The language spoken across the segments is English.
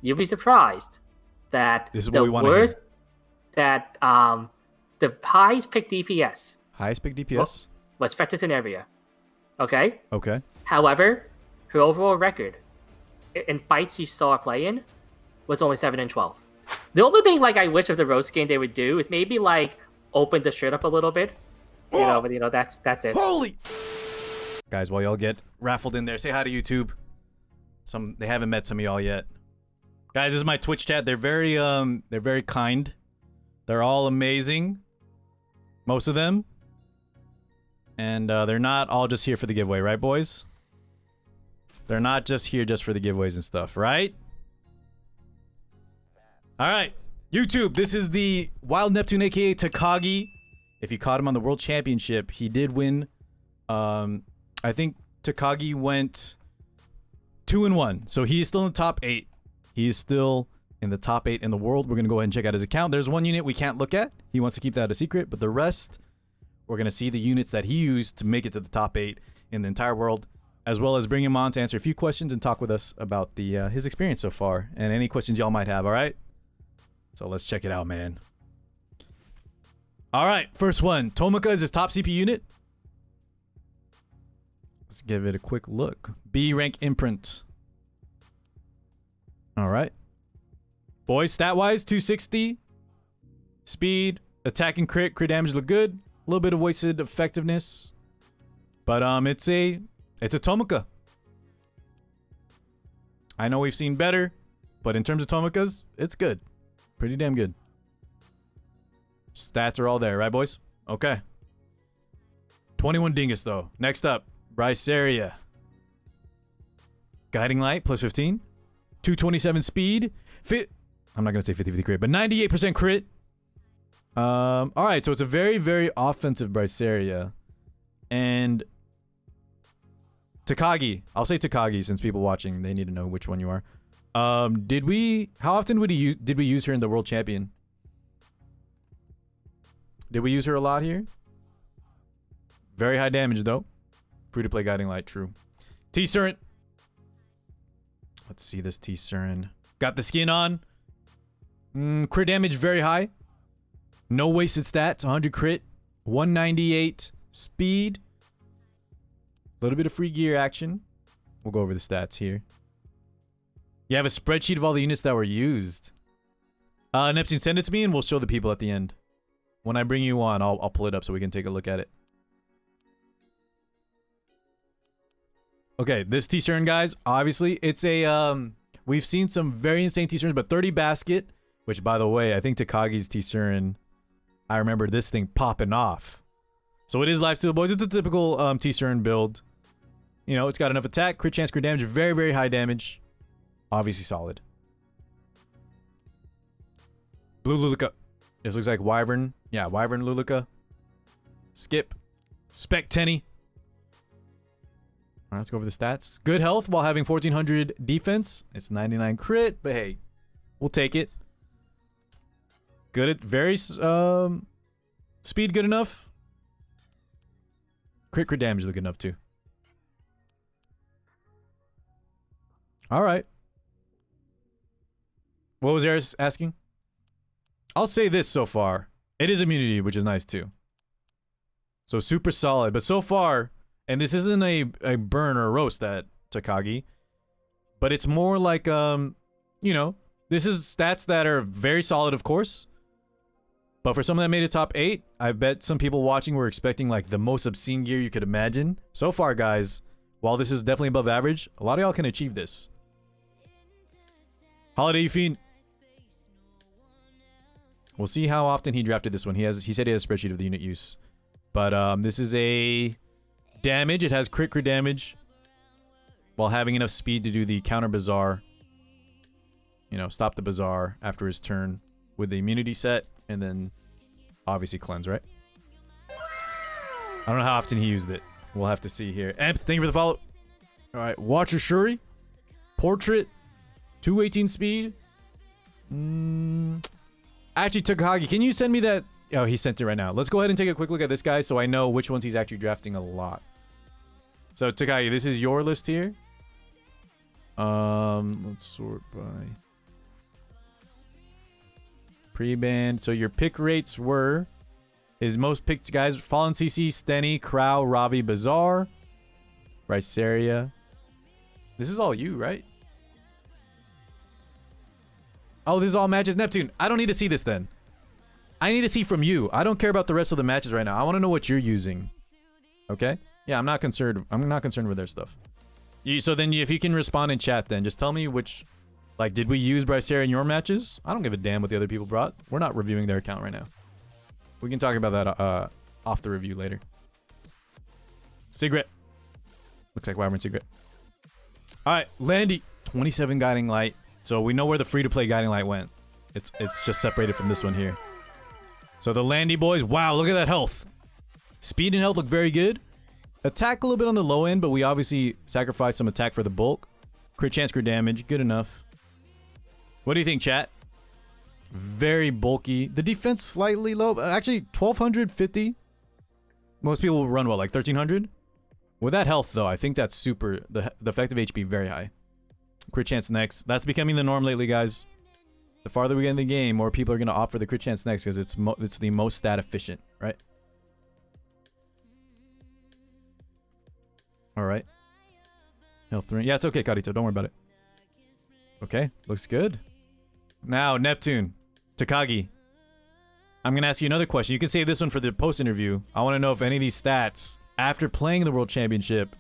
you'll be surprised that This is what we want to hear. That the highest pick DPS Highest pick DPS? was Fettus in area. Okay? Okay. However, her overall record in fights you saw her play in was only 7 and 12. The only thing like I wish of the roast game they would do is maybe like open the shirt up a little bit. But that's it. Holy guys, while y'all get raffled in there, say hi to YouTube. They haven't met some of y'all yet. Guys, this is my Twitch chat. They're very kind. They're all amazing. Most of them. And they're not all just here for the giveaway, right, boys? They're not just here just for the giveaways and stuff, right? All right, YouTube, this is the Wild Neptune, aka Takagi. If you caught him on the World Championship, he did win. I think Takagi went 2-1, so he's still in the top 8. He's still in the top 8 in the world. We're gonna go ahead and check out his account. There's one unit we can't look at. He wants to keep that a secret, but the rest, we're gonna see the units that he used to make it to the top 8 in the entire world, as well as bring him on to answer a few questions and talk with us about the his experience so far and any questions y'all might have. All right. So let's check it out, man. All right, first one. Tomoka is his top CP unit. Let's give it a quick look. B rank imprint. All right. Boys, stat-wise, 260. Speed, attack and crit damage look good. A little bit of wasted effectiveness. But it's a Tomoka. I know we've seen better, but in terms of Tomokas, it's good. Pretty damn good. Stats are all there, right, boys? Okay. 21 Dingus, though. Next up, Bryceria. Guiding Light, plus 15. 227 speed. I'm not going to say 50-50 crit, but 98% crit. All right, so it's a very, very offensive Bryceria. And Takagi. I'll say Takagi since people watching, they need to know which one you are. How often did we use her in the World Champion? Did we use her a lot here? Very high damage, though. Free to play Guiding Light, true. T-Surin. Let's see this T-Surin. Got the skin on. Crit damage very high. No wasted stats. 100 crit. 198 speed. A little bit of free gear action. We'll go over the stats here. You have a spreadsheet of all the units that were used. Neptune, send it to me and we'll show the people at the end. When I bring you on, I'll pull it up so we can take a look at it. Okay, this T-Surin, guys, obviously, it's a, we've seen some very insane T-Surins, but 30 basket, which, by the way, I think Takagi's T-Surin, I remember this thing popping off. So it is lifesteal, boys. It's a typical T-Surin build. You know, it's got enough attack, crit chance, crit damage, very, very high damage. Obviously solid. Blue Luluka. This looks like Wyvern. Yeah, Wyvern Luluka. Skip. Spec Tenny. Alright, let's go over the stats. Good health while having 1400 defense. It's 99 crit, but hey, we'll take it. Good at very speed good enough. Crit damage look good enough too. Alright. What was Eris asking? I'll say this so far. It is immunity, which is nice too. So super solid. But so far, and this isn't a burn or a roast at Takagi, but it's more like, you know, this is stats that are very solid, of course. But for someone that made a top 8, I bet some people watching were expecting like the most obscene gear you could imagine. So far, guys, while this is definitely above average, a lot of y'all can achieve this. Holiday Fiend. We'll see how often he drafted this one. He said he has a spreadsheet of the unit use. But this is a damage. It has crit damage while having enough speed to do the counter bazaar. You know, stop the bazaar after his turn with the immunity set. And then obviously cleanse, right? I don't know how often he used it. We'll have to see here. Amp, thank you for the follow. All right, Watcher Shuri. Portrait. 218 speed. Actually, Takagi, can you send me that? Oh, he sent it right now. Let's go ahead and take a quick look at this guy so I know which ones he's actually drafting a lot. So, Takagi, this is your list here. Let's sort by... Pre-banned. So your pick rates were his most picked guys: Fallen CC, Stenny, Crowl, Ravi, Bazaar, Bryceria. This is all you, right? Oh, this is all matches. Neptune, I don't need to see this then. I need to see from you. I don't care about the rest of the matches right now. I want to know what you're using. Okay? Yeah, I'm not concerned. I'm not concerned with their stuff. So then if you can respond in chat then, just tell me which, like, did we use Bryceria in your matches? I don't give a damn what the other people brought. We're not reviewing their account right now. We can talk about that off the review later. Cigarette. Looks like Wyvern Cigarette. All right, Landy. 27 Guiding Light. So we know where the free-to-play Guiding Light went. It's just separated from this one here. So the Landy boys. Wow, look at that health. Speed and health look very good. Attack a little bit on the low end, but we obviously sacrificed some attack for the bulk. Crit chance, crit damage. Good enough. What do you think, chat? Very bulky. The defense slightly low. Actually, 1250. Most people will run, what, like 1300? With that health, though, I think that's super. The effective HP very high. Crit chance next. That's becoming the norm lately, guys. The farther we get in the game, more people are going to opt for the crit chance next because it's the most stat efficient, right? All right. Health 3. Yeah, it's okay, Karito. Don't worry about it. Okay, looks good. Now, Neptune. Takagi. I'm going to ask you another question. You can save this one for the post-interview. I want to know if any of these stats, after playing the World Championship,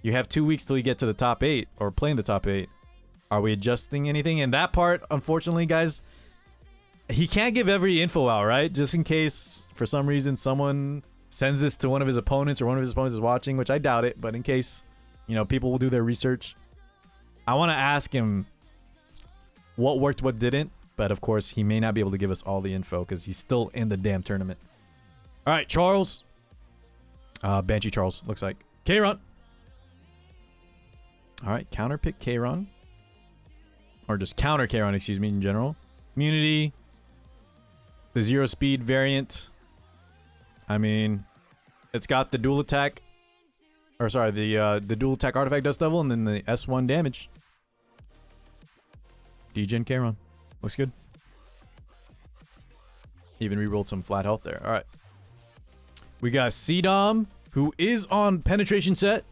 you have 2 weeks till you get to the top 8, or playing the top 8. Are we adjusting anything? And that part, unfortunately, guys, he can't give every info out, right? Just in case, for some reason, someone sends this to one of his opponents, or one of his opponents is watching, which I doubt it, but in case, you know, people will do their research. I want to ask him what worked, what didn't, but of course, he may not be able to give us all the info because he's still in the damn tournament. All right, Charles. Banshee Charles, looks like. K-Ron. All right, counter pick K-Ron. Or just counter K-Ron, excuse me, in general. Immunity. The 0 speed variant. I mean, it's got the dual attack. Or sorry, the dual attack artifact dust level and then the S1 damage. Degen K-Ron. Looks good. Even rerolled some flat health there. All right. We got C-Dom, who is on penetration set.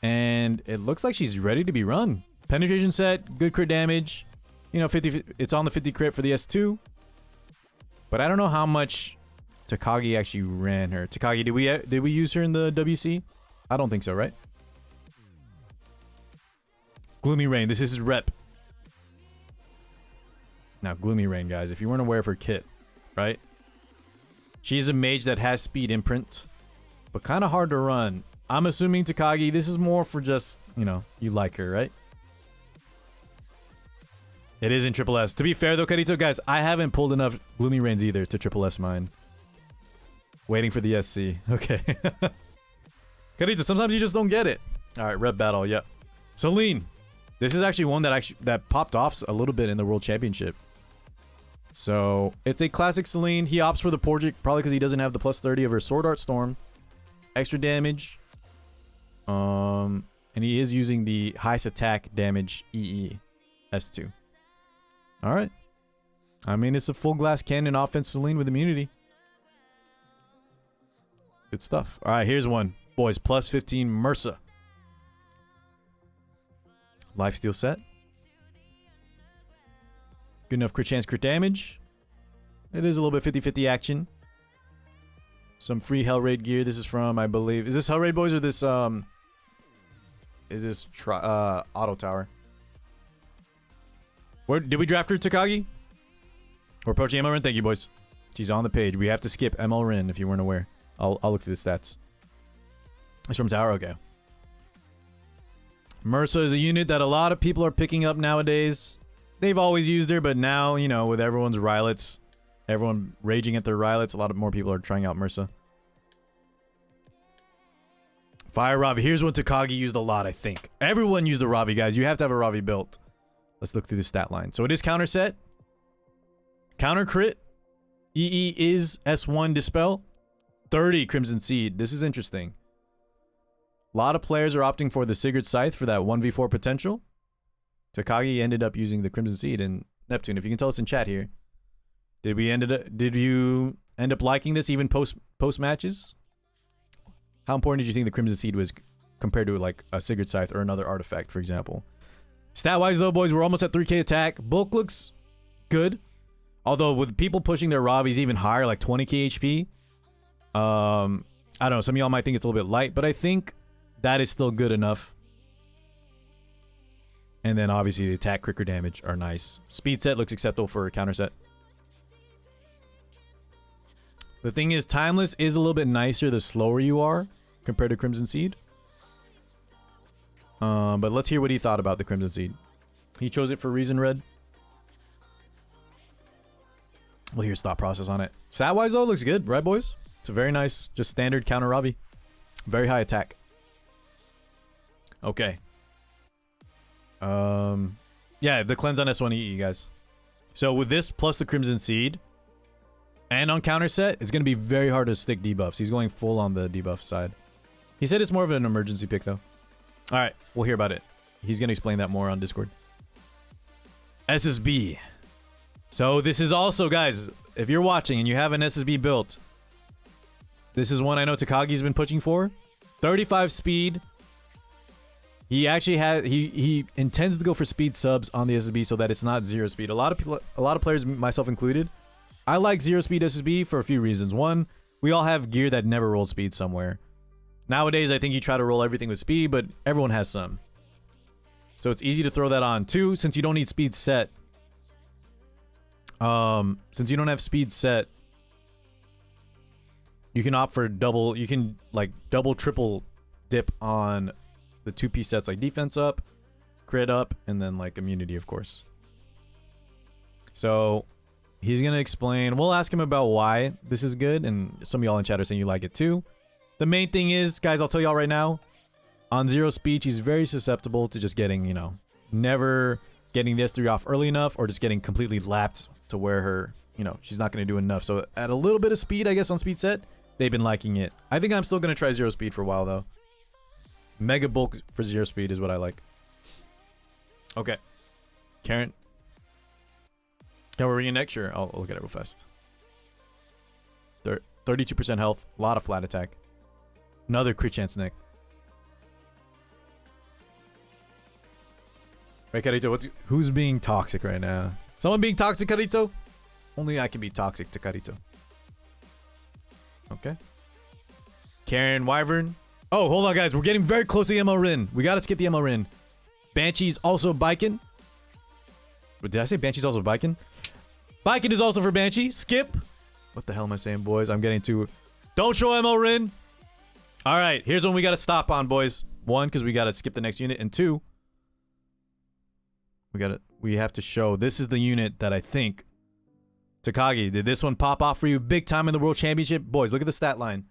And it looks like she's ready to be run. Penetration set, good crit damage. You know, 50. It's on the 50 crit for the S2. But I don't know how much Takagi actually ran her. Takagi, did we use her in the WC? I don't think so, right? Gloomy Rain. This is his rep. Now, Gloomy Rain, guys, if you weren't aware of her kit, right? She's a mage that has speed imprint, but kind of hard to run. I'm assuming, Takagi, this is more for just, you know, you like her, right? It is in Triple S. To be fair, though, Karito, guys, I haven't pulled enough Gloomy Rains either to Triple S mine. Waiting for the SC. Okay. Karito, sometimes you just don't get it. All right, rep battle, yep. Celine. This is actually one that popped off a little bit in the World Championship. So, it's a classic Celine. He opts for the Porgic, probably because he doesn't have the plus 30 of her Sword Art Storm. Extra damage. And he is using the highest attack damage EE S2. All right. I mean, it's a full glass cannon offense Celine with immunity. Good stuff. All right, here's one. Boys, plus 15 MRSA. Lifesteal set. Good enough crit chance, crit damage. It is a little bit 50-50 action. Some free Hell Raid gear. This is from, I believe... Is this Hell Raid, boys, or this, Is this, Auto Tower? Where did we draft her, Takagi? We're approaching ML Rin. Thank you, boys. She's on the page. We have to skip ML Rin if you weren't aware. I'll look through the stats. It's from Tower. Okay. MRSA is a unit that a lot of people are picking up nowadays. They've always used her, but now, you know, with everyone's Rylets, everyone raging at their Rylets, a lot of more people are trying out MRSA. Fire Ravi. Here's one Takagi used a lot, I think. Everyone used the Ravi, guys. You have to have a Ravi built. Let's look through the stat line. So it is counter set. Counter crit. EE is S1 Dispel. 30 Crimson Seed. This is interesting. A lot of players are opting for the Sigurd Scythe for that 1v4 potential. Takagi ended up using the Crimson Seed, and Neptune, if you can tell us in chat here, did you end up liking this even post matches? How important did you think the Crimson Seed was compared to like a Sigurd Scythe or another artifact, for example? Stat-wise though, boys, we're almost at 3k attack. Bulk looks good. Although with people pushing their Ravis even higher, like 20k HP, I don't know, some of y'all might think it's a little bit light, but I think that is still good enough. And then obviously the attack, crit, damage are nice. Speed set looks acceptable for a counter set. The thing is, Timeless is a little bit nicer the slower you are compared to Crimson Seed. But let's hear what he thought about the Crimson Seed. He chose it for a reason, Red. We'll hear his thought process on it. Stat-wise, though, looks good, right, boys? It's a very nice, just standard counter Ravi. Very high attack. Okay. Yeah, the cleanse on S1E, you guys. So with this plus the Crimson Seed and on counter set, it's going to be very hard to stick debuffs. He's going full on the debuff side. He said it's more of an emergency pick, though. All right, we'll hear about it. He's going to explain that more on Discord. SSB. So this is also, guys, if you're watching and you have an SSB built, this is one I know Takagi's been pushing for. 35 speed. He actually he intends to go for speed subs on the SSB so that it's not 0 speed. A lot of players, myself included, I like 0 speed SSB for a few reasons. One, we all have gear that never rolls speed somewhere. Nowadays, I think you try to roll everything with speed, but everyone has some. So it's easy to throw that on. Two, since you don't need speed set, since you don't have speed set, you can opt for double, you can like double, triple dip on the 2-piece sets, like defense up, crit up, and then like immunity, of course. So he's going to explain. We'll ask him about why this is good, and some of y'all in chat are saying you like it too. The main thing is, guys, I'll tell y'all right now, on 0 speed, she's very susceptible to just getting, you know, never getting the S3 off early enough or just getting completely lapped to where her, you know, she's not going to do enough. So at a little bit of speed, I guess, on speed set, they've been liking it. I think I'm still going to try 0 speed for a while, though. Mega bulk for 0 speed is what I like. Okay. Karen. Can we ring next? Sure. I'll look at it real fast. 32% health. A lot of flat attack. Another crit chance Nick. Right, Carito? Who's being toxic right now? Someone being toxic, Carito? Only I can be toxic to Carito. Okay. Karen Wyvern. Oh, hold on, guys. We're getting very close to the ML Rin. We gotta skip the ML Rin. Banshee's also biking. Did I say Banshee's also biking? Biking is also for Banshee. Skip. What the hell am I saying, boys? I'm getting too... Don't show ML Rin. All right. Here's one we gotta stop on, boys. One, because we gotta skip the next unit. And two, we have to show... This is the unit that I think... Takagi, did this one pop off for you big time in the World Championship? Boys, look at the stat line.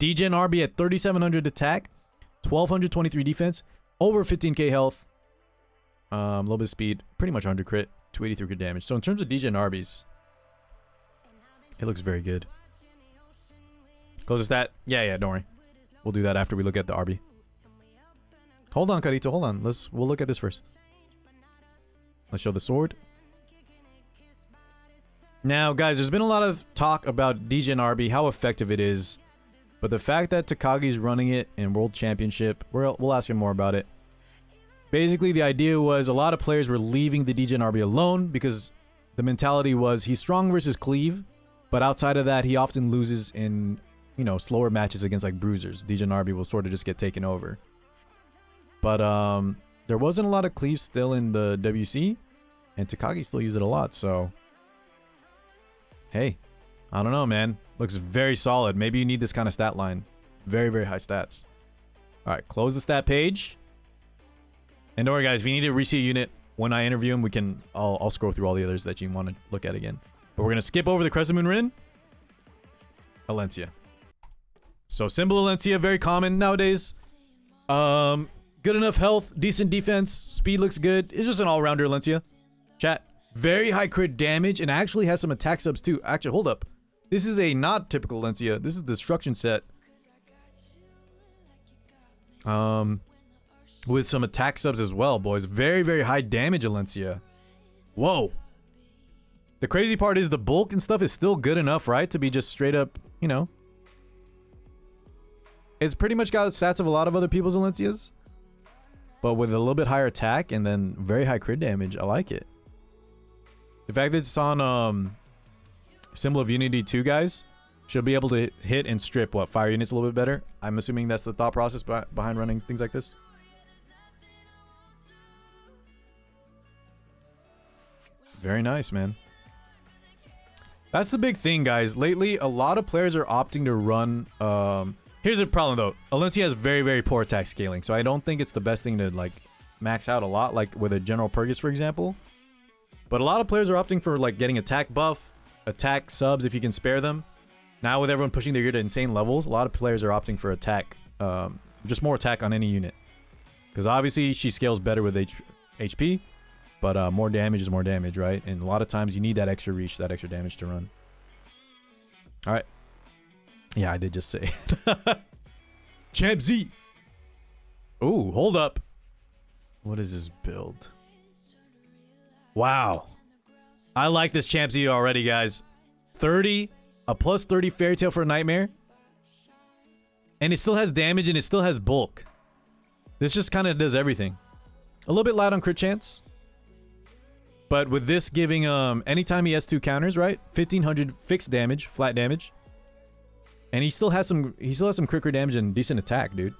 DGen RB at 3,700 attack, 1,223 defense, over 15k health, a little bit of speed, pretty much 100 crit, 283 crit damage. So in terms of DGen RBs, it looks very good. Closest stat? Yeah, don't worry. We'll do that after we look at the RB. Hold on, Carito, hold on. We'll look at this first. Let's show the sword. Now, guys, there's been a lot of talk about DGen RB, how effective it is. But the fact that Takagi's running it in World Championship, we'll ask him more about it. Basically, the idea was a lot of players were leaving the DGen RB alone because the mentality was he's strong versus cleave, but outside of that, he often loses in, you know, slower matches against like bruisers. DGen RB will sort of just get taken over. But there wasn't a lot of cleave still in the WC, and Takagi still used it a lot, so... Hey, I don't know, man. Looks very solid. Maybe you need this kind of stat line. Very, very high stats. All right, close the stat page. And don't worry, guys. If you need to reset a unit, when I interview him, I'll scroll through all the others that you want to look at again. But we're going to skip over the Crescent Moon Rin. Alencia. So, Symbol Alencia, very common nowadays. Good enough health, decent defense, speed looks good. It's just an all-rounder Alencia. Chat. Very high crit damage and actually has some attack subs too. Actually, hold up. This is a not typical Alencia. This is the destruction set. With some attack subs as well, boys. Very, very high damage Alencia. Whoa. The crazy part is the bulk and stuff is still good enough, right? To be just straight up, you know. It's pretty much got stats of a lot of other people's Valencias. But with a little bit higher attack and then very high crit damage. I like it. The fact that it's on Symbol of Unity 2, guys. She'll be able to hit and strip, what, fire units a little bit better? I'm assuming that's the thought process behind running things like this. Very nice, man. That's the big thing, guys. Lately, a lot of players are opting to run... here's the problem, though. Valencia has very, very poor attack scaling, so I don't think it's the best thing to, like, max out a lot, like with a General Purgus, for example. But a lot of players are opting for, like, getting attack buff, attack subs if you can spare them. Now, with everyone pushing their gear to insane levels, a lot of players are opting for attack. Just more attack on any unit. Because obviously, she scales better with HP. But more damage is more damage, right? And a lot of times, you need that extra reach, that extra damage to run. Alright. Yeah, I did just say it. Champ Z! Ooh, hold up. What is this build? Wow. I like this Champ Z already, guys. 30... A plus 30 Fairy Tale for a Nightmare. And it still has damage and it still has bulk. This just kind of does everything. A little bit light on crit chance. But with this giving, anytime he has 2 counters, right? 1500 fixed damage, flat damage. And he still has some crit damage and decent attack, dude.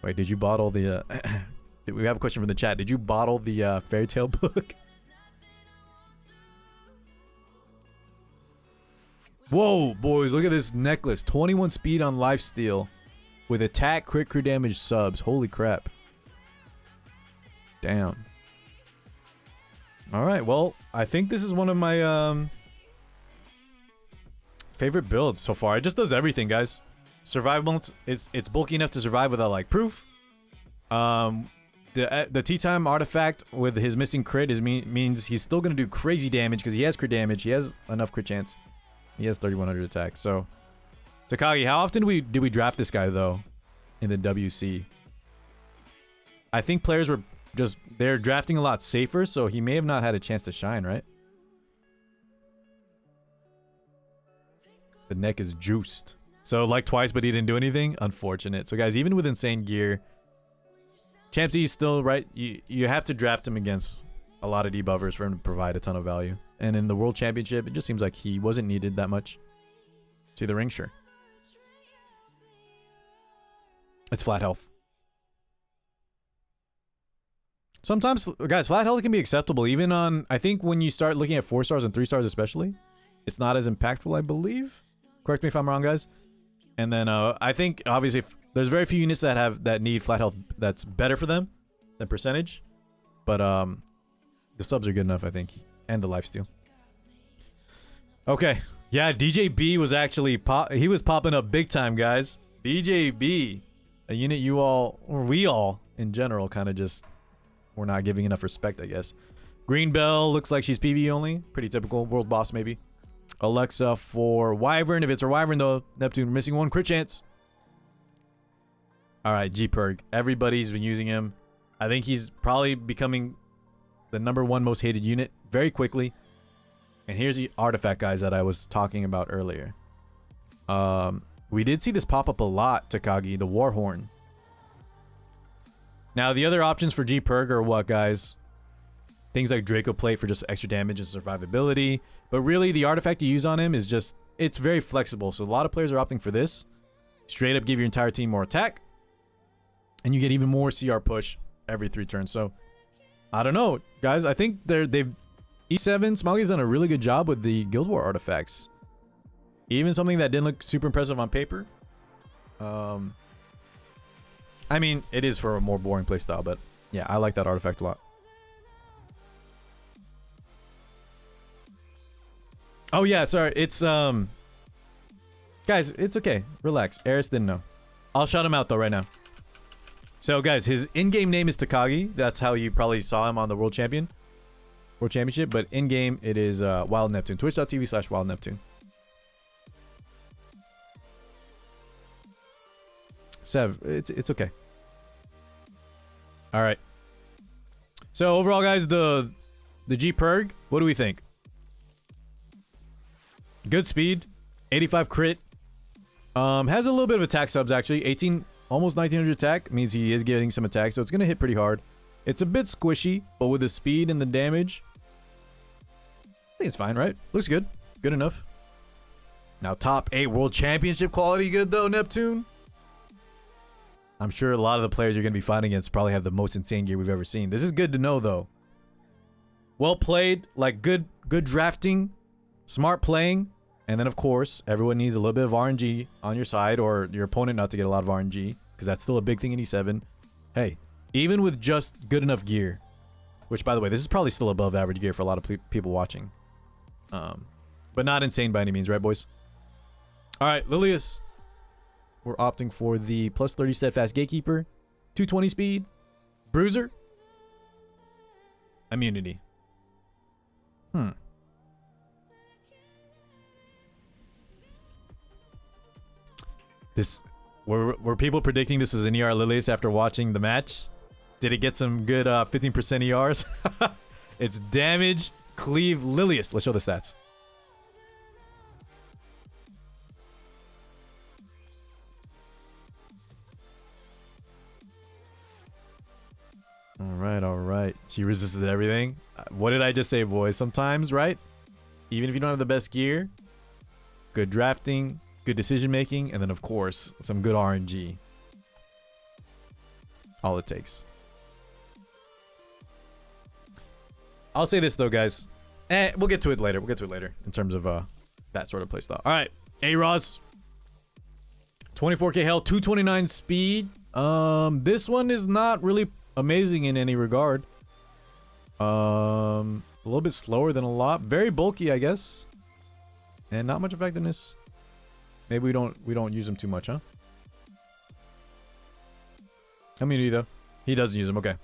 Wait, did you bottle the, we have a question from the chat. Did you bottle the, Fairy Tale book? Whoa, boys, look at this necklace. 21 speed on lifesteal with attack, crit damage, subs. Holy crap. Damn. All right, well, I think this is one of my favorite builds so far. It just does everything, guys. Survivable, it's bulky enough to survive without, like, proof. The tea time artifact with his missing crit means he's still going to do crazy damage because he has crit damage. He has enough crit chance. He has 3100 attack. So, Takagi, how often did we draft this guy, though, in the WC? I think players were just... They're drafting a lot safer, so he may have not had a chance to shine, right? The neck is juiced. So, like twice, but he didn't do anything? Unfortunate. So, guys, even with insane gear, Champ Z is still, right? You have to draft him against a lot of debuffers for him to provide a ton of value. And in the World Championship, it just seems like he wasn't needed that much. See the ring? Sure. It's flat health. Sometimes, guys, flat health can be acceptable. Even on, I think when you start looking at 4 stars and 3 stars especially, it's not as impactful, I believe. Correct me if I'm wrong, guys. And then I think, obviously, there's very few units that need flat health that's better for them than percentage. But the subs are good enough, I think. And the lifesteal. Okay. Yeah, DJB was actually he was popping up big time, guys. DJB, a unit you all, or we all in general, kind of just were not giving enough respect, I guess. Green Bell looks like she's PV only. Pretty typical. World boss, maybe. Alexa for Wyvern. If it's her Wyvern, though, Neptune missing 1 crit chance. All right, G-Perg. Everybody's been using him. I think he's probably becoming the #1 most hated unit very quickly. And here's the artifact, guys, that I was talking about earlier. We did see this pop up a lot, Takagi, the Warhorn. Now, the other options for G-Perg are what, guys? Things like Draco Plate for just extra damage and survivability. But really, the artifact you use on him is just... It's very flexible. So a lot of players are opting for this. Straight up give your entire team more attack. And you get even more CR push every 3 turns. So, I don't know, guys. I think they've... E7, Smoggy's done a really good job with the Guild War artifacts. Even something that didn't look super impressive on paper. I mean, it is for a more boring playstyle, but yeah, I like that artifact a lot. Oh yeah, sorry. It's guys, it's okay. Relax. Eris didn't know. I'll shout him out though right now. So guys, his in-game name is Takagi. That's how you probably saw him on the World Championship, but in-game it is Wild Neptune. Twitch.tv/Wild Neptune. Sev, it's okay. All right. So overall, guys, the The G Perg, what do we think? Good speed, 85 crit. Has a little bit of attack subs actually. 18, almost 1900 attack means he is getting some attack, so it's gonna hit pretty hard. It's a bit squishy, but with the speed and the damage, I think it's fine, right? Looks good. Good enough. Now, top 8 World Championship quality good, though, Neptune? I'm sure a lot of the players you're going to be fighting against probably have the most insane gear we've ever seen. This is good to know, though. Well played, like good drafting, smart playing, and then, of course, everyone needs a little bit of RNG on your side or your opponent not to get a lot of RNG, because that's still a big thing in E7. Hey, even with just good enough gear, which, by the way, this is probably still above average gear for a lot of people watching. But not insane by any means, right, boys? All right, Lilius. We're opting for the plus 30 steadfast gatekeeper, 220 speed, bruiser, immunity. This were people predicting this was an ER Lilius after watching the match? Did it get some good 15% ERs? It's damage, cleave, Lilius. Let's show the stats. All right. She resisted everything. What did I just say, boys? Sometimes, right? Even if you don't have the best gear, good drafting, good decision making, and then, of course, some good RNG. All it takes. I'll say this, though, guys. We'll get to it later. We'll get to it later in terms of that sort of playstyle. All right. A-Roz. 24k health, 229 speed. This one is not really amazing in any regard. A little bit slower than a lot. Very bulky, I guess. And not much effectiveness. Maybe we don't use him too much, huh? Immunity, though. He doesn't use him. Okay.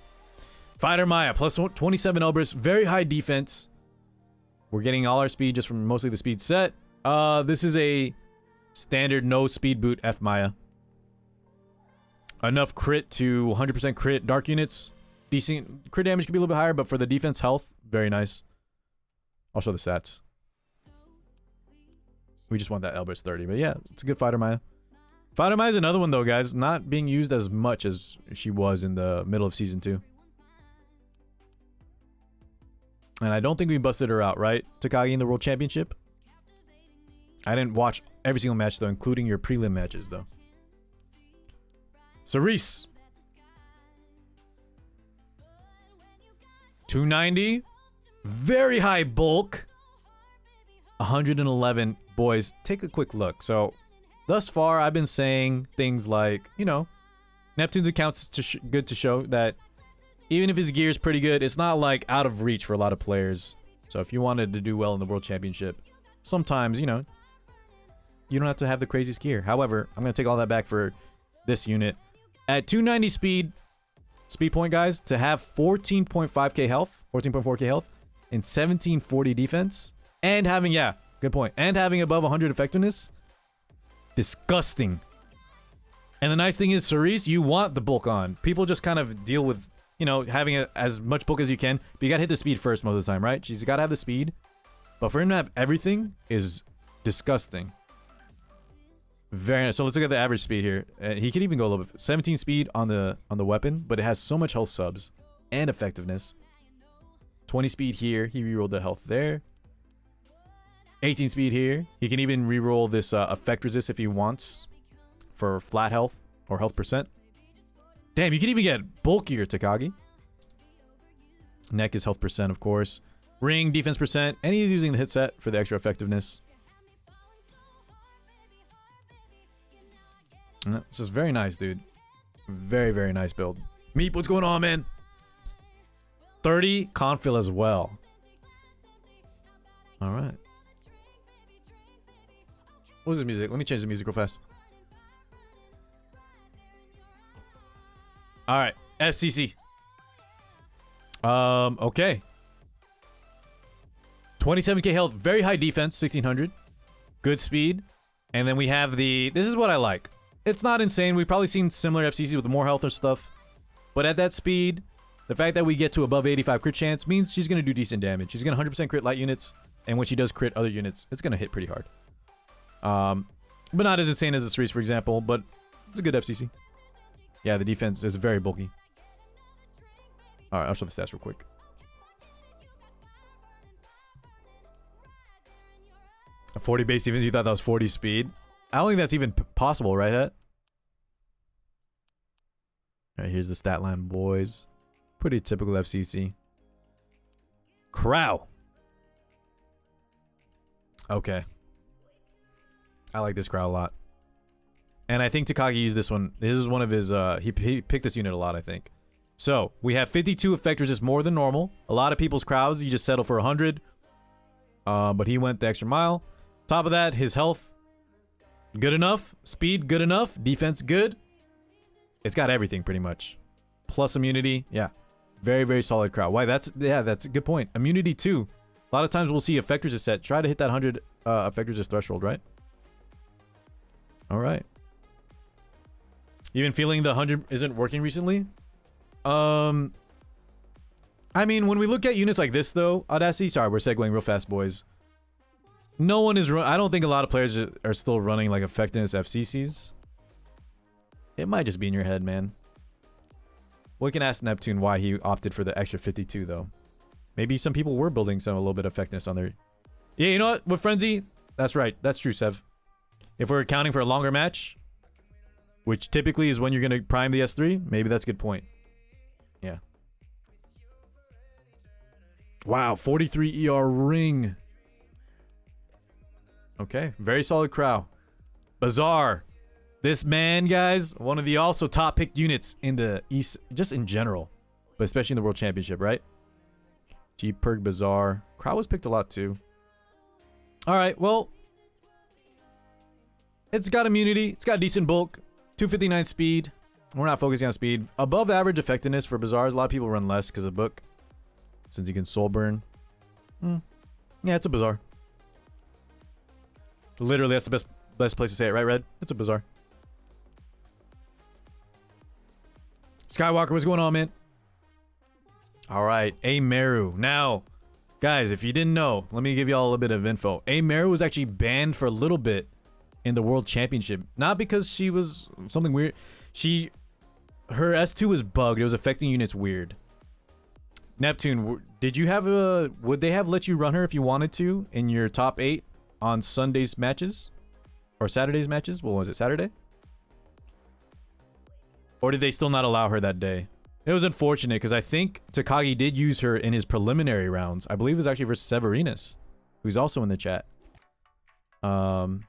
Fighter Maya, plus 27 Elbrus. Very high defense. We're getting all our speed just from mostly the speed set. This is a standard no speed boot F Maya. Enough crit to 100% crit dark units. Decent crit damage could be a little bit higher, but for the defense health, very nice. I'll show the stats. We just want that Elbrus 30, but yeah, it's a good Fighter Maya. Fighter Maya is another one though, guys, not being used as much as she was in the middle of season 2. And I don't think we busted her out, right? Takagi in the World Championship. I didn't watch every single match though, including your prelim matches though. Cerise. 290. Very high bulk. 111. Boys, take a quick look. So, thus far, I've been saying things like, you know, Neptune's account's good to show that even if his gear is pretty good, it's not like out of reach for a lot of players. So, if you wanted to do well in the World Championship, sometimes, you know, you don't have to have the craziest gear. However, I'm going to take all that back for this unit. At 290 speed point, guys, to have 14.5k health, 14.4k health, and 1740 defense, and having, yeah, good point, and having above 100 effectiveness, disgusting. And the nice thing is, Cerise, you want the bulk on. People just kind of deal with, you know, having as much bulk as you can, but you gotta hit the speed first most of the time, right? She's gotta have the speed, but for him to have everything is disgusting. Very nice. So let's look at the average speed here. He could even go a little bit. 17 speed on the weapon, but it has so much health subs and effectiveness. 20 speed here. He rerolled the health there. 18 speed here. He can even reroll this effect resist if he wants for flat health or health percent. Damn, you can even get bulkier, Takagi. Neck is health percent, of course. Ring, defense percent, and he's using the hit set for the extra effectiveness. It's just very nice, dude. Very, very nice build. Meep, what's going on, man? 30 Confil as well. All right. What's this music? Let me change the music real fast. All right, FCC. Okay. 27k health, very high defense, 1600. Good speed. And then we have the... This is what I like. It's not insane. We've probably seen similar FCC with more health or stuff. But at that speed, The fact that we get to above 85 crit chance means she's going to do decent damage. She's going to 100% crit light units, and when she does crit other units, it's going to hit pretty hard. But not as insane as the cerise, for example, but it's a good FCC. Yeah, the defense is very bulky. All right, I'll show the stats real quick. A 40 base defense, you thought that was 40 speed? I don't think that's even possible, right, Het? All right, here's the stat line, boys. Pretty typical FCC. Crowl. Okay. I like this Crowl a lot. And I think Takagi used this one. This is one of his, he picked this unit a lot, I think. So, we have 52 effect resist more than normal. A lot of people's Crowls, you just settle for 100. But he went the extra mile. Top of that, his health, good enough. Speed, good enough. Defense, good. It's got everything, pretty much. Plus immunity, yeah. Very, very solid Crowl. Why, that's a good point. Immunity, too. A lot of times we'll see effect resist set. Try to hit that 100 effect resist threshold, right? All right. You been feeling the 100 isn't working recently? I mean, when we look at units like this, though, Audacity, sorry, we're segueing real fast, boys. No one is I don't think a lot of players are still running like effectiveness FCCs. It might just be in your head, man. We can ask Neptune why he opted for the extra 52, though. Maybe some people were building a little bit of effectiveness on their... Yeah, you know what? With Frenzy, that's right. That's true, Sev. If we're accounting for a longer match, which typically is when you're going to prime the S3, maybe that's a good point. Yeah. Wow, 43 ER ring. Okay, very solid Crow. Bazaar. This man, guys, one of the also top picked units in the East, just in general, but especially in the World Championship, right? G-Perk Bazaar. Crow was picked a lot too. All right, well, it's got immunity. It's got decent bulk. 259 speed. We're not focusing on speed. Above average effectiveness for Bazaars. A lot of people run less because of book, since you can soul burn. Yeah, it's a Bazaar. Literally, that's the best place to say it, right, Red? It's a Bazaar. Skywalker, what's going on, man? All right, Meru. Now, guys, if you didn't know, let me give you all a little bit of info. Meru was actually banned for a little bit in the World Championship. Not because she was something weird. Her S2 was bugged. It was affecting units weird. Neptune, did you have a... Would they have let you run her if you wanted to in your top 8 on Sunday's matches? Or Saturday's matches? What was it, Saturday? Or did they still not allow her that day? It was unfortunate because I think Takagi did use her in his preliminary rounds. I believe it was actually versus Severinus, who's also in the chat. But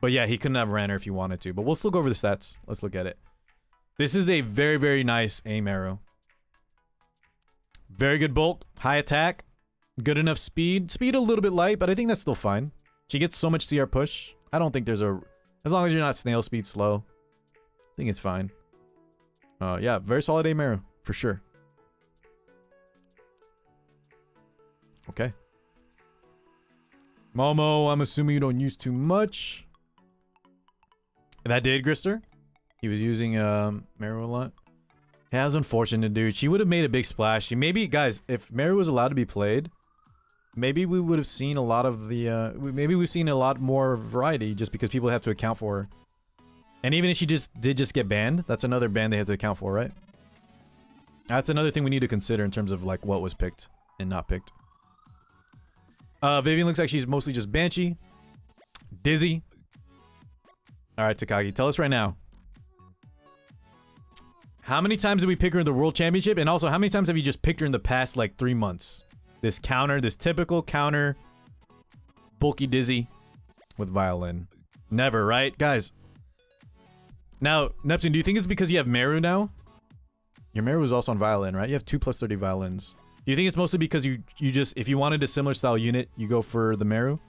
yeah, he couldn't have ran her if he wanted to. But we'll still go over the stats. Let's look at it. This is a very, very nice aim arrow. Very good bulk, high attack, good enough speed. Speed a little bit light, but I think that's still fine. She gets so much CR push. I don't think there's a... As long as you're not snail speed slow, I think it's fine. Yeah, very solid aim arrow, for sure. Okay. Momo, I'm assuming you don't use too much. That did, Grister. He was using Meru a lot. Yeah, that was unfortunate, dude. She would have made a big splash. Maybe, guys, if Meru was allowed to be played, maybe we would have seen a lot of the... maybe we've seen a lot more variety just because people have to account for her. And even if she did just get banned, that's another ban they have to account for, right? That's another thing we need to consider in terms of like what was picked and not picked. Vivian looks like she's mostly just Banshee. Dizzy. Alright, Takagi, tell us right now. How many times did we pick her in the World Championship? And also, how many times have you just picked her in the past like 3 months? This counter, this typical counter. Bulky Dizzy with Violin. Never, right? Guys. Now, Neptune, do you think it's because you have Meru now? Your Meru is also on Violin, right? You have 2 + 30 Violins. Do you think it's mostly because you just, if you wanted a similar style unit, you go for the Meru?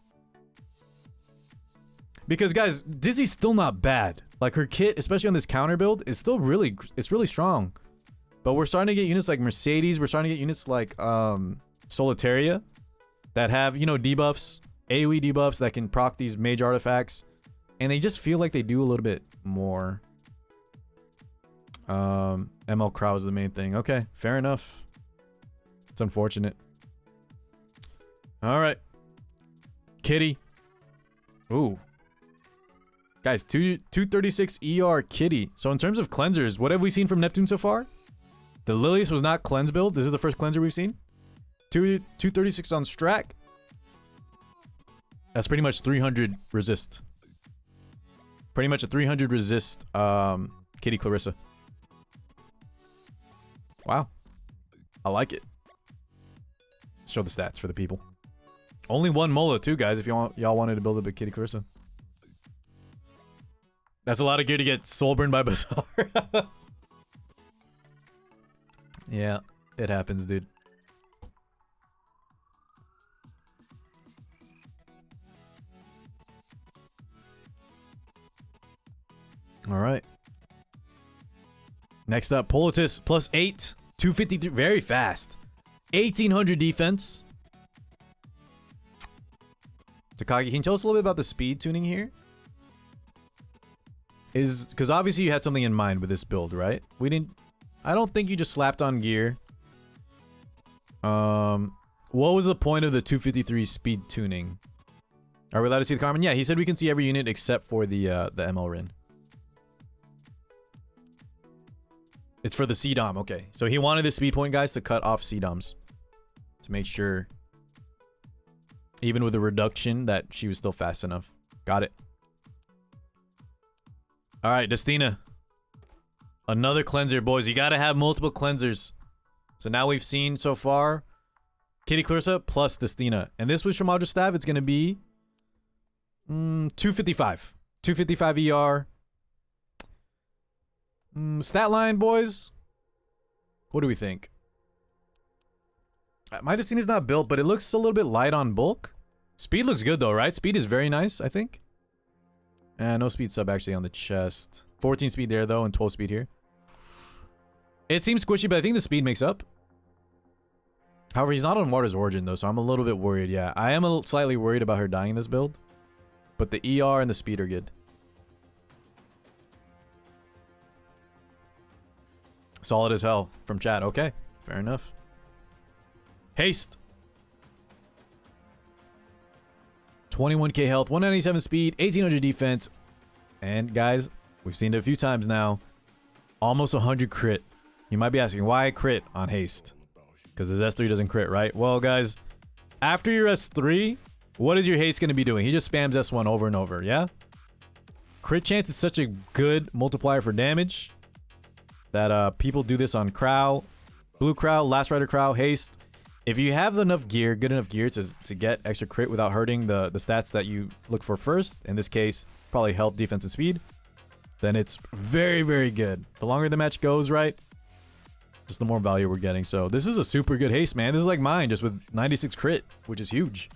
Because, guys, Dizzy's still not bad. Like, her kit, especially on this counter build, is still really, it's really strong. But we're starting to get units like Mercedes. We're starting to get units like Solitaria that have, you know, debuffs, AoE debuffs that can proc these mage artifacts. And they just feel like they do a little bit more. ML Crowl is the main thing. Okay, fair enough. It's unfortunate. All right. Kitty. Ooh. Guys, 236 ER Kitty. So in terms of cleansers, what have we seen from Neptune so far? The Lilius was not cleanse build. This is the first cleanser we've seen. 236 on Strack. That's pretty much 300 resist. Pretty much a 300 resist Kitty Clarissa. Wow. I like it. Let's show the stats for the people. Only one Mola too, guys, if y'all wanted to build a big Kitty Clarissa. That's a lot of gear to get soul burned by Bazaar. Yeah, it happens, dude. All right. Next up, Politis plus 8, 253, very fast. 1800 defense. Takagi, can you tell us a little bit about the speed tuning here? Because obviously you had something in mind with this build, right? I don't think you just slapped on gear. What was the point of the 253 speed tuning? Are we allowed to see the Carmen? Yeah, he said we can see every unit except for the ML Rin. It's for the C-Dom, okay. So he wanted the speed point, guys, to cut off C-Doms. To make sure, even with a reduction, that she was still fast enough. Got it. Alright, Destina. Another cleanser, boys. You gotta have multiple cleansers. So now we've seen so far Kitty Clarissa plus Destina. And this was from Audra Stav. It's gonna be 255. 255 ER. Stat line, boys. What do we think? My Destina's not built, but it looks a little bit light on bulk. Speed looks good though, right? Speed is very nice, I think. No speed sub actually on the chest. 14 speed there though, and 12 speed here. It seems squishy, but I think the speed makes up. However, he's not on Water's Origin though, so I'm a little bit worried. Yeah, I am slightly worried about her dying in this build. But the ER and the speed are good. Solid as hell from chat. Okay, fair enough. Haste. 21k health, 197 speed, 1800 defense. And guys, we've seen it a few times now. Almost 100 crit. You might be asking, why crit on haste? Because his S3 doesn't crit, right? Well, guys, after your S3, what is your haste going to be doing? He just spams S1 over and over, yeah? Crit chance is such a good multiplier for damage that people do this on Crowl, Blue Crowl, Last Rider Crowl, haste. If you have enough gear, good enough gear to get extra crit without hurting the stats that you look for first, in this case, probably health, defense, and speed, then it's very, very good. The longer the match goes, right, just the more value we're getting. So this is a super good haste, man. This is like mine, just with 96 crit, which is huge.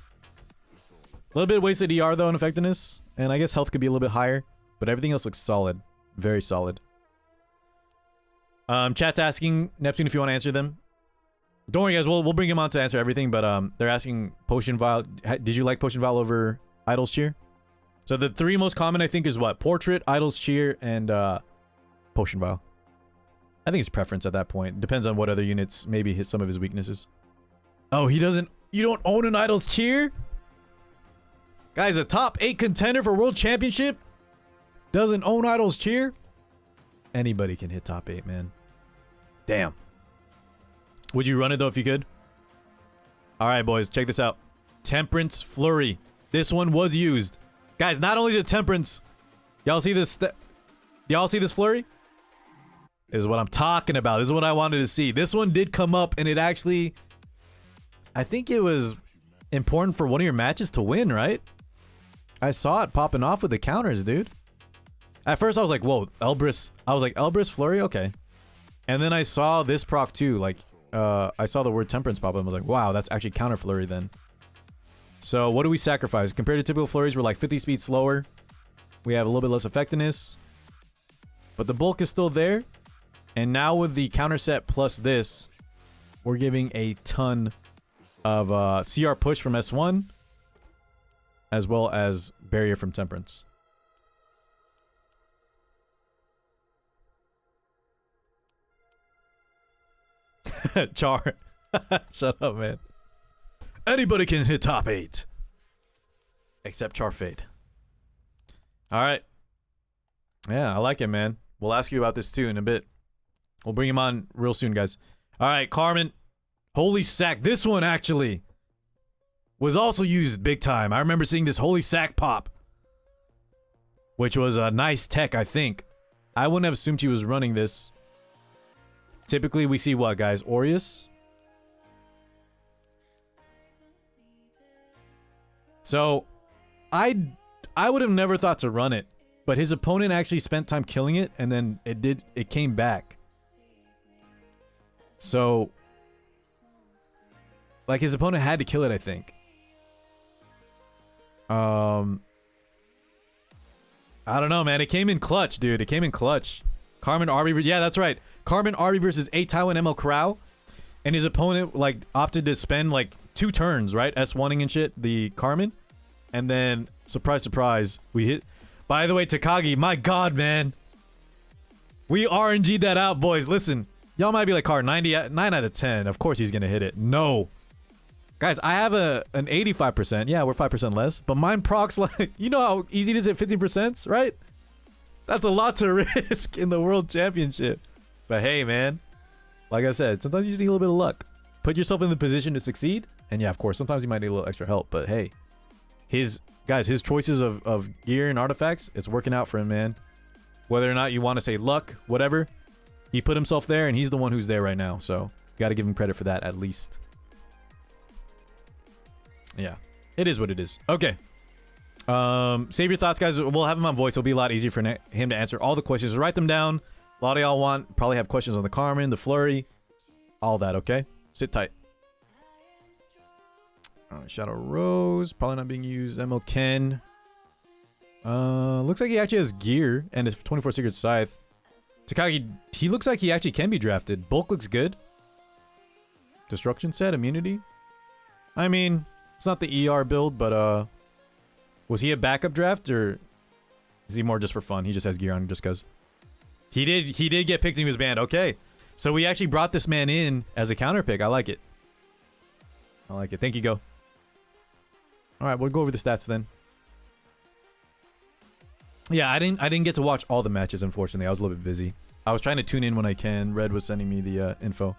A little bit wasted ER, though, in effectiveness, and I guess health could be a little bit higher, but everything else looks solid. Very solid. Chat's asking, Neptune, if you want to answer them. Don't worry, guys. We'll bring him on to answer everything. But they're asking Potion Vial. Did you like Potion Vial over Idol's Cheer? So the three most common, I think, is what? Portrait, Idol's Cheer, and Potion Vial. I think it's preference at that point. Depends on what other units maybe hit some of his weaknesses. Oh, he doesn't. You don't own an Idol's Cheer? Guys, a top 8 contender for World Championship doesn't own Idol's Cheer? Anybody can hit top 8, man. Damn. Would you run it, though, if you could? Alright, boys. Check this out. Temperance Flurry. This one was used. Guys, not only is it Temperance. Y'all see this? Y'all see this Flurry? This is what I'm talking about. This is what I wanted to see. This one did come up, and it actually... I think it was important for one of your matches to win, right? I saw it popping off with the counters, dude. At first, I was like, whoa, Elbrus. I was like, Elbrus Flurry? Okay. And then I saw this proc, too. Like, I saw the word Temperance pop up. I was like, wow, that's actually counter Flurry then. So, what do we sacrifice? Compared to typical Flurries, we're like 50 speed slower. We have a little bit less effectiveness. But the bulk is still there. And now with the counter set plus this, we're giving a ton of CR push from S1. As well as barrier from Temperance. Char. Shut up, man. Anybody can hit top 8. Except Char Fade. Alright. Yeah, I like it, man. We'll ask you about this too in a bit. We'll bring him on real soon, guys. Alright, Carmen. Holy Sack. This one, actually, was also used big time. I remember seeing this Holy Sack pop. Which was a nice tech, I think. I wouldn't have assumed he was running this. Typically, we see what, guys? Aureus? So, I would have never thought to run it. But his opponent actually spent time killing it, and then it came back. So, like, his opponent had to kill it, I think. I don't know, man. It came in clutch, dude. It came in clutch. Carmen RB. Yeah, that's right. Carmen RB versus 8 Taiwan ML Crowl. And his opponent, like, opted to spend, like, 2 turns, right? S1ing and shit, the Carmen. And then, surprise, surprise, we hit. By the way, Takagi, my god, man. We RNG'd that out, boys. Listen, y'all might be like, Car, 9 out of 10. Of course he's going to hit it. No. Guys, I have an 85%. Yeah, we're 5% less. But mine procs like, you know how easy it is at 15%, right? That's a lot to risk in the World Championship. But hey, man. Like I said, sometimes you just need a little bit of luck. Put yourself in the position to succeed. And yeah, of course, sometimes you might need a little extra help. But hey, his choices of gear and artifacts, it's working out for him, man. Whether or not you want to say luck, whatever. He put himself there, and he's the one who's there right now. So, got to give him credit for that, at least. Yeah, it is what it is. Okay. Save your thoughts, guys. We'll have him on voice. It'll be a lot easier for him to answer all the questions. Write them down. A lot of y'all probably have questions on the Carmen, the Flurry, all that, okay? Sit tight. Shadow Rose, probably not being used. ML Ken. Looks like he actually has gear and his 24 Secret Scythe. Takagi, he looks like he actually can be drafted. Bulk looks good. Destruction set, immunity. I mean, it's not the ER build, but was he a backup draft or is he more just for fun? He just has gear on just because. He did get picked and he was banned. Okay. So we actually brought this man in as a counter pick. I like it. I like it. Thank you, Go. All right, we'll go over the stats then. Yeah, I didn't get to watch all the matches, unfortunately. I was a little bit busy. I was trying to tune in when I can. Red was sending me the info.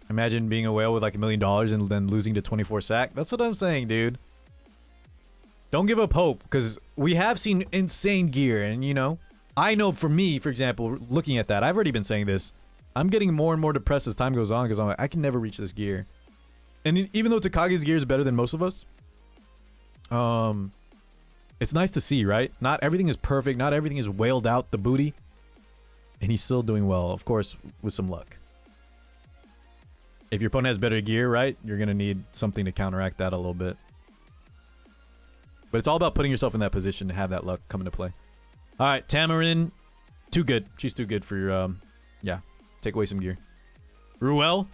Imagine being a whale with like $1 million and then losing to 24 sack. That's what I'm saying, dude. Don't give up hope, because we have seen insane gear, and you know, I know for me, for example, looking at that, I've already been saying this. I'm getting more and more depressed as time goes on, because I'm like, I can never reach this gear. And even though Takagi's gear is better than most of us, it's nice to see, right? Not everything is perfect. Not everything is wailed out the booty. And he's still doing well, of course, with some luck. If your opponent has better gear, right, you're going to need something to counteract that a little bit. But it's all about putting yourself in that position to have that luck come into play. All right, Tamarin, too good. She's too good for your, yeah, take away some gear. Ruel.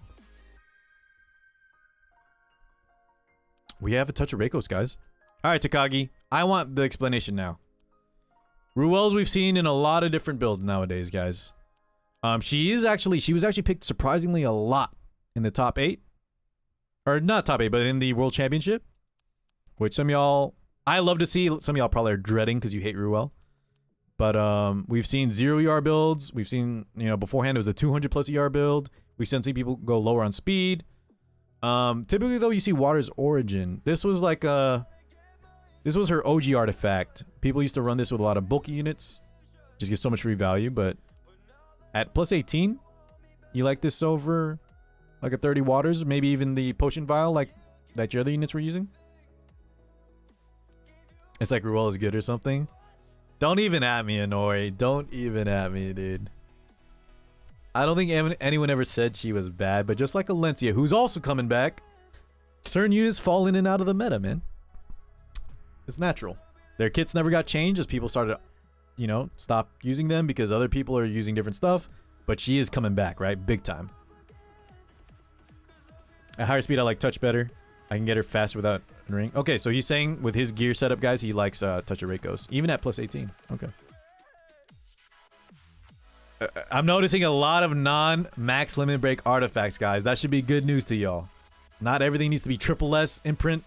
We have a touch of Reikos, guys. All right, Takagi, I want the explanation now. Ruel's we've seen in a lot of different builds nowadays, guys. She was actually picked surprisingly a lot in the top 8. Or not top 8, but in the World Championship. Which some of y'all, I love to see. Some of y'all probably are dreading because you hate Ruel. But we've seen 0 ER builds. We've seen, you know, beforehand it was a 200 plus ER build. We've seen people go lower on speed. Typically though, you see Water's Origin. This was like this was her OG artifact. People used to run this with a lot of bulky units. Just get so much free value, but at plus 18, you like this over like a 30 Waters, maybe even the Potion Vial like that your other units were using? It's like Ruel is good or something. Don't even at me, Inori. Don't even at me, dude. I don't think anyone ever said she was bad, but just like Alencia, who's also coming back, certain units fall in and out of the meta, man. It's natural. Their kits never got changed as people started, you know, stop using them because other people are using different stuff. But she is coming back, right? Big time. At higher speed, I like touch better. I can get her faster without a ring. Okay, so he's saying with his gear setup, guys, he likes touch of Reikos, even at plus 18. Okay. I'm noticing a lot of non-max limit break artifacts, guys. That should be good news to y'all. Not everything needs to be triple S imprint.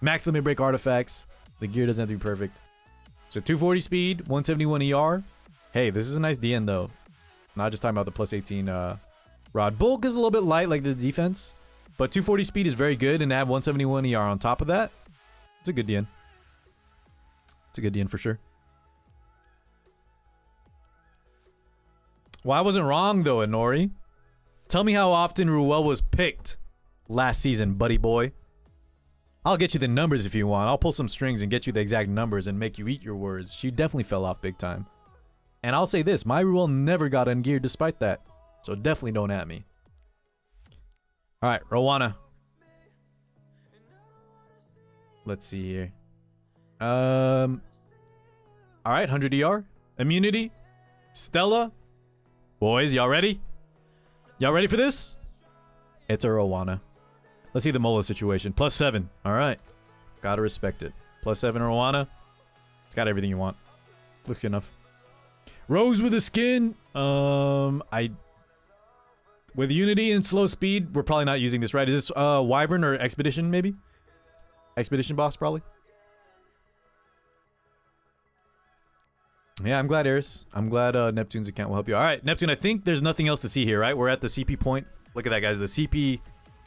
Max limit break artifacts. The gear doesn't have to be perfect. So 240 speed, 171 ER. Hey, this is a nice DN though. Not just talking about the plus 18 rod. Bulk is a little bit light like the defense. But 240 speed is very good, and to have 171 ER on top of that, it's a good DN. It's a good DN for sure. Well, I wasn't wrong though, Inori. Tell me how often Ruel was picked last season, buddy boy. I'll get you the numbers if you want. I'll pull some strings and get you the exact numbers and make you eat your words. She definitely fell off big time. And I'll say this, my Ruel never got ungeared despite that. So definitely don't at me. All right, Rowana. Let's see here. All right, 100 ER. Immunity. Stella. Boys, y'all ready? Y'all ready for this? It's a Rowana. Let's see the Mola situation. +7. All right. Gotta respect it. +7 Rowana. It's got everything you want. Looks good enough. Rose with the skin. With Unity and slow speed, we're probably not using this, right? Is this Wyvern or Expedition, maybe? Expedition boss, probably. Yeah, I'm glad, Eris. I'm glad Neptune's account will help you. All right, Neptune, I think there's nothing else to see here, right? We're at the CP point. Look at that, guys. The CP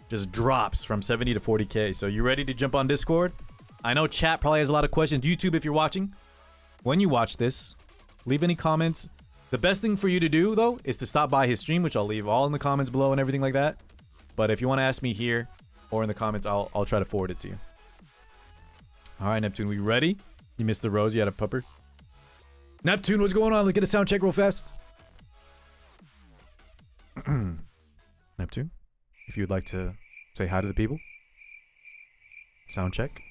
just drops from 70 to 40K. So you ready to jump on Discord? I know chat probably has a lot of questions. YouTube, if you're watching, when you watch this, leave any comments. The best thing for you to do, though, is to stop by his stream, which I'll leave all in the comments below and everything like that. But if you want to ask me here or in the comments, I'll try to forward it to you. All right, Neptune, we ready? You missed the rose. You had a pupper. Neptune, what's going on? Let's get a sound check real fast. Neptune, if you would like to say hi to the people. Sound check.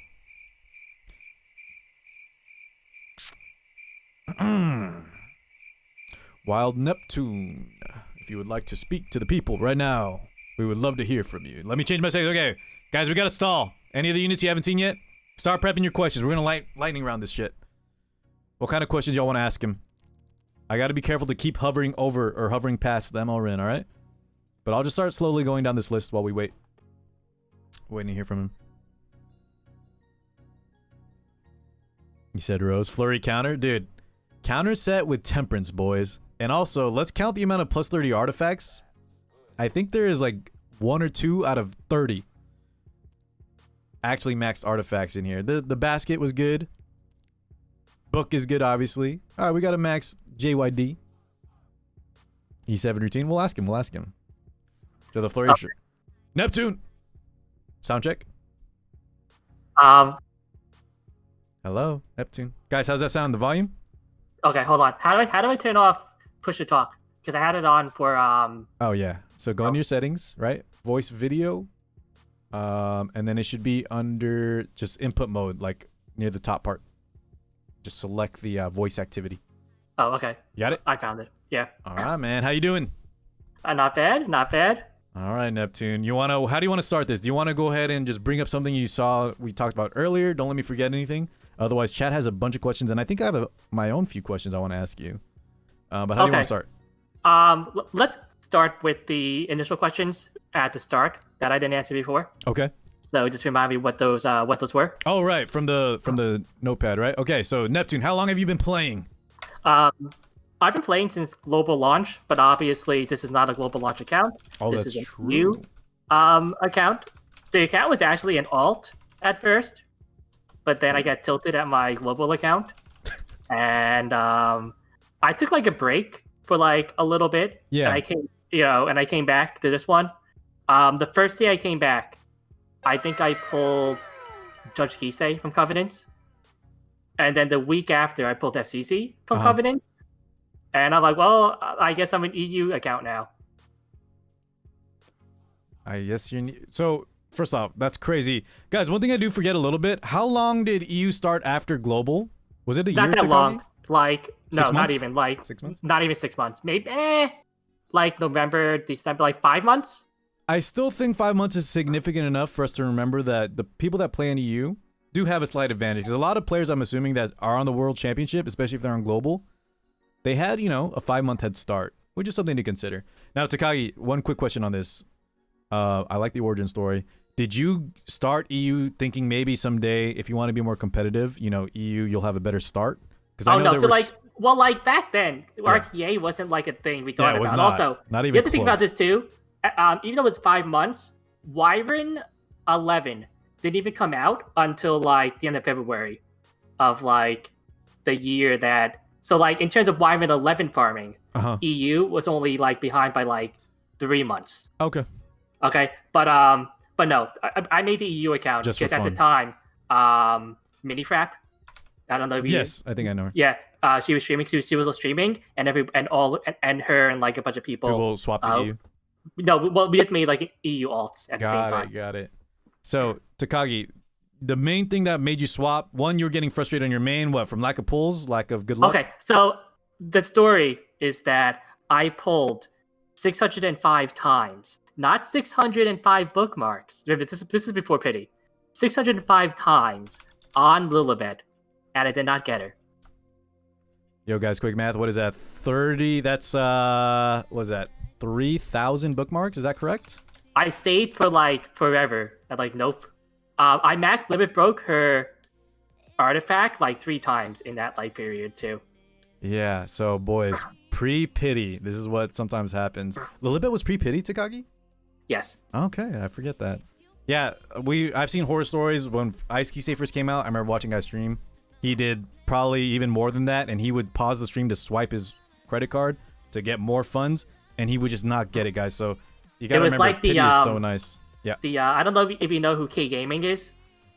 Wild Neptune, if you would like to speak to the people right now, we would love to hear from you. Let me change my settings. Okay, guys, we got to stall. Any of the units you haven't seen yet? Start prepping your questions. We're going to lightning round this shit. What kind of questions y'all want to ask him? I got to be careful to keep hovering over or hovering past the MLRN, all right? But I'll just start slowly going down this list while we wait. Waiting to hear from him. He said Rose. Flurry counter? Dude, counter set with Temperance, boys. And also, let's count the amount of +30 artifacts. I think there is like 1 or 2 out of 30 actually maxed artifacts in here. The basket was good. Book is good, obviously. All right, we got a max JYD. E7 routine. We'll ask him. We'll ask him. So the flurry shirt. Neptune. Sound check. Hello, Neptune. Guys, how's that sound? The volume? Okay, hold on. How do I turn off push to talk? Because I had it on for Oh yeah. So go into your settings, right? Voice video. And then it should be under just input mode, like near the top part. Just select the voice activity. Oh, okay. You got it? I found it. Yeah. All right, man. How you doing? Not bad. Not bad. All right, Neptune. How do you want to start this? Do you want to go ahead and just bring up something you saw we talked about earlier? Don't let me forget anything. Otherwise, chat has a bunch of questions, and I think I have my own few questions I want to ask you. But how do you want to start? Let's start with the initial questions at the start that I didn't answer before. Okay. So just remind me what those were. Oh, right, from the notepad, right? Okay, so Neptune, how long have you been playing? I've been playing since global launch, but obviously this is not a global launch account. Oh, this that's is a true. new account. The account was actually an alt at first, but then I got tilted at my global account, and I took like a break for like a little bit. Yeah. And I came back to this one. The first day I came back, I think I pulled Judge Kisei from Covenant. And then the week after, I pulled FCC from Covenant. And I'm like, well, I guess I'm an EU account now. I guess you need... So, first off, that's crazy. Guys, one thing I do forget a little bit. How long did EU start after Global? Was it a year? Not that long. Like, no, 6 months? not even. Like, 6 months? Not even 6 months. Maybe, like November, December, like 5 months. I still think 5 months is significant enough for us to remember that the people that play in EU do have a slight advantage. Because a lot of players, I'm assuming, that are on the World Championship, especially if they're on Global, they had, you know, a 5-month head start, which is something to consider. Now, Takagi, one quick question on this. I like the origin story. Did you start EU thinking maybe someday, if you want to be more competitive, you know, EU, you'll have a better start? Because Oh no, so like, well, like back then, RTA wasn't like a thing we thought it was about. not. Also, Not even you have to think close. about this too. Even though it's 5 months, Wyvern 11 didn't even come out until like the end of February of like the year that. So like in terms of Wyvern 11 farming, EU was only like behind by like 3 months. Okay. Okay, but no, I made the EU account Just for because at the fun. time, Minifrap. I don't know if you. Yes, I think I know her. Yeah, she was streaming. She was streaming, and her and like a bunch of people. People swap to EU. No, well, we just made like EU alts at the same time. Got it. So Takagi, the main thing that made you swap, one, you were getting frustrated on your main, what, from lack of pulls, lack of good luck? Okay, so the story is that I pulled 605 times, not 605 bookmarks. This is before pity. 605 times on Lilibet, and I did not get her. Yo, guys, quick math. What is that? 30. That's what is that? 3,000 bookmarks. Is that correct? I stayed for like forever. And like, nope. I Mac Limit broke her artifact like 3 times in that like period too. Yeah. So boys, pre-pity. This is what sometimes happens. Lilibet was pre-pity, Takagi? Yes. Okay, I forget that. Yeah, I've seen horror stories when Ice Key first came out. I remember watching guys stream. He did probably even more than that, and he would pause the stream to swipe his credit card to get more funds, and he would just not get it, guys. So you gotta remember, like pity is so nice. Yeah. The I don't know if you know who K Gaming is,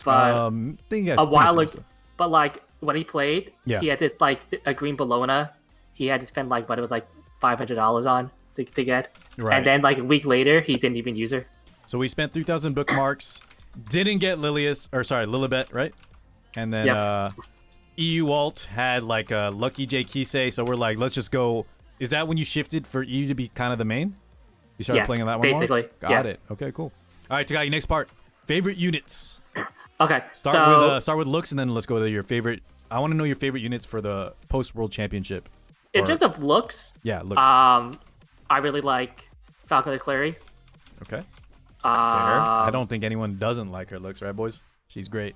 but a while ago, but like when he played, yeah, he had this like a green Bologna. He had to spend like what it was like $500 on to get, right. And then like a week later, he didn't even use her. So we spent 3,000 bookmarks, didn't get Lilibet, right? And then EU alt had like a Lucky J Kisei, so we're like, let's just go. Is that when you shifted for EU to be kind of the main? You started playing on that one basically. more? Got it. Okay, cool. All right, Takagi, next part. Favorite units. Okay, Start with looks, and then let's go to your favorite. I want to know your favorite units for the post-World Championship. In terms of looks, looks. I really like Falcon and Clary. Okay. Fair. I don't think anyone doesn't like her looks, right, boys? She's great.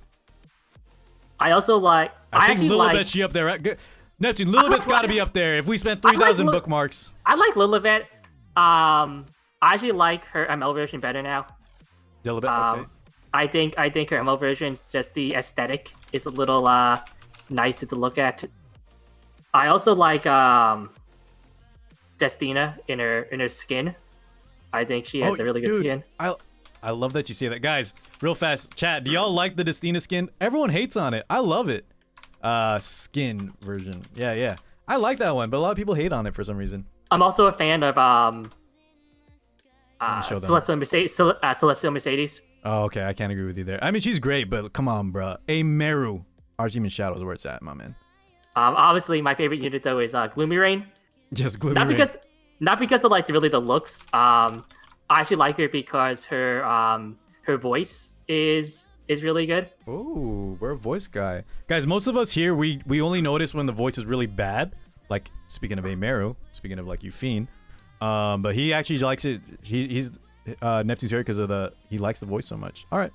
I also like. I think Lilibet, she up there. Right? Neptune, Lilibet's got to be up there. If we spent 3,000 bookmarks. I like Lilibet. I actually like her ML version better now. Lilibet, okay. I think her ML version, just the aesthetic is a little nicer to look at. I also like Destina in her skin. I think she has a really good skin. I love that you say that. Guys, real fast, chat, do y'all like the Destina skin? Everyone hates on it. I love it. Skin version. Yeah. I like that one, but a lot of people hate on it for some reason. I'm also a fan of Celestial Mercedes. Oh, okay. I can't agree with you there. I mean, she's great, but come on, bro. A Meru. Archdemon Shadow is where it's at, my man. Obviously, my favorite unit though is Gloomy Rain. Yes, Gloomy Rain. Not because of like really the looks. I actually like her because her voice is really good. Ooh, we're a voice guy. Guys, most of us here, we only notice when the voice is really bad. Like, speaking of Ameru, speaking of like Euphine. But he actually likes it. He's Neptune's here because of he likes the voice so much. All right.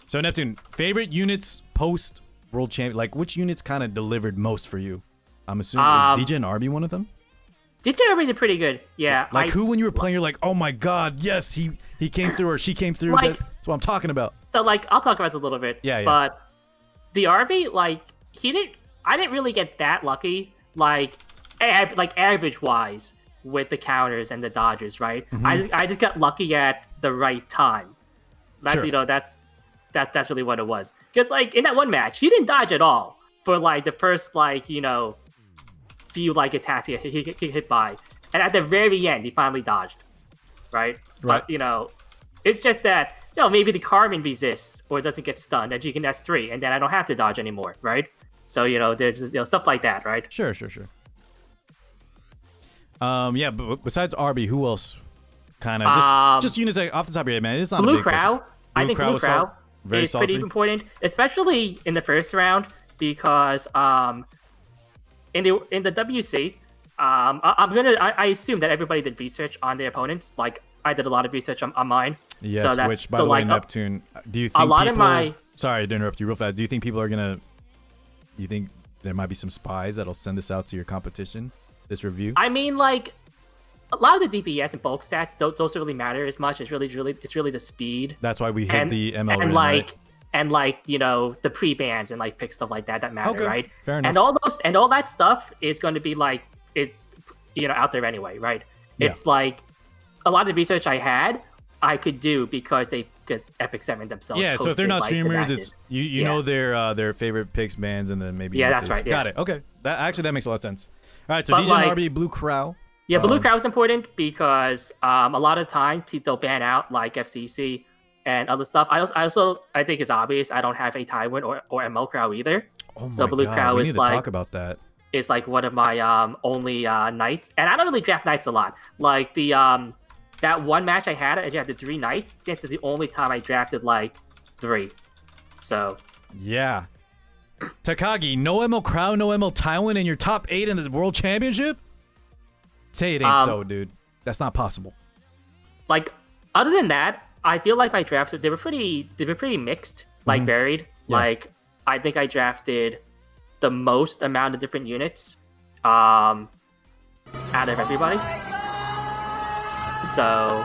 So Neptune, favorite units post World Champion, like which units kind of delivered most for you? I'm assuming is DJ and Arby one of them? DJ and Arby did pretty good. Yeah. Like who when you were playing you're like, "Oh my god, yes, he came through or she came through." Like, that's what I'm talking about. So like I'll talk about this a little bit. Yeah. But the Arby, like I didn't really get that lucky like average wise with the counters and the dodges, right? Mm-hmm. I just got lucky at the right time. Sure. You know, that's really what it was. Because like in that one match, he didn't dodge at all for like the first like, you know, few like attacks he hit by. And at the very end, he finally dodged. Right? But you know, it's just that, you know, maybe the Carmen resists or doesn't get stunned and she can S3 and then I don't have to dodge anymore, right? So, you know, there's stuff like that, right? Sure. Yeah, but besides Arby, who else? Kind of just units like, off the top of your head, man. It's not Blue a big Crowl. I think Blue Crowl is pretty important, especially in the first round because in the WC I assume that everybody did research on their opponents. Like I did a lot of research on mine. Yes, so which by the way, Neptune, do you think a lot people, of my sorry to interrupt you real fast. Do you think people are gonna? Do you think there might be some spies that'll send this out to your competition? This review. I mean, like a lot of the DPS and bulk stats don't really matter as much. It's really the speed. That's why we hit the ML and ring, like right? and like the pre-bans and like pick stuff like that matter, Okay, right? fair enough. And all that stuff is going to be like out there anyway, right? Yeah. It's like a lot of the research I had I could do because Epic 7 themselves. Yeah, so if they're not like, streamers, it's you know their favorite picks, bans, and then maybe that's right. Yeah. Got it. Okay, that makes a lot of sense. All right, so But, DJ like, and RB Blue Crowl. Yeah, Blue Crowl is important because a lot of times they'll ban out like FCC and other stuff. I also think it's obvious I don't have a Tywin or ML Crow either. Oh my So Blue God, Crow we is need to like talk about that. It's like one of my only knights, and I don't really draft knights a lot. Like the that one match I drafted 3 knights. This is the only time I drafted like 3. So Yeah. Takagi, no ML Crown, no ML Tywin in your top 8 in the World Championship? Say it ain't so, dude. That's not possible. Like, other than that, I feel like my drafts they were pretty mixed, like varied. Yeah. Like, I think I drafted the most amount of different units out of everybody. So,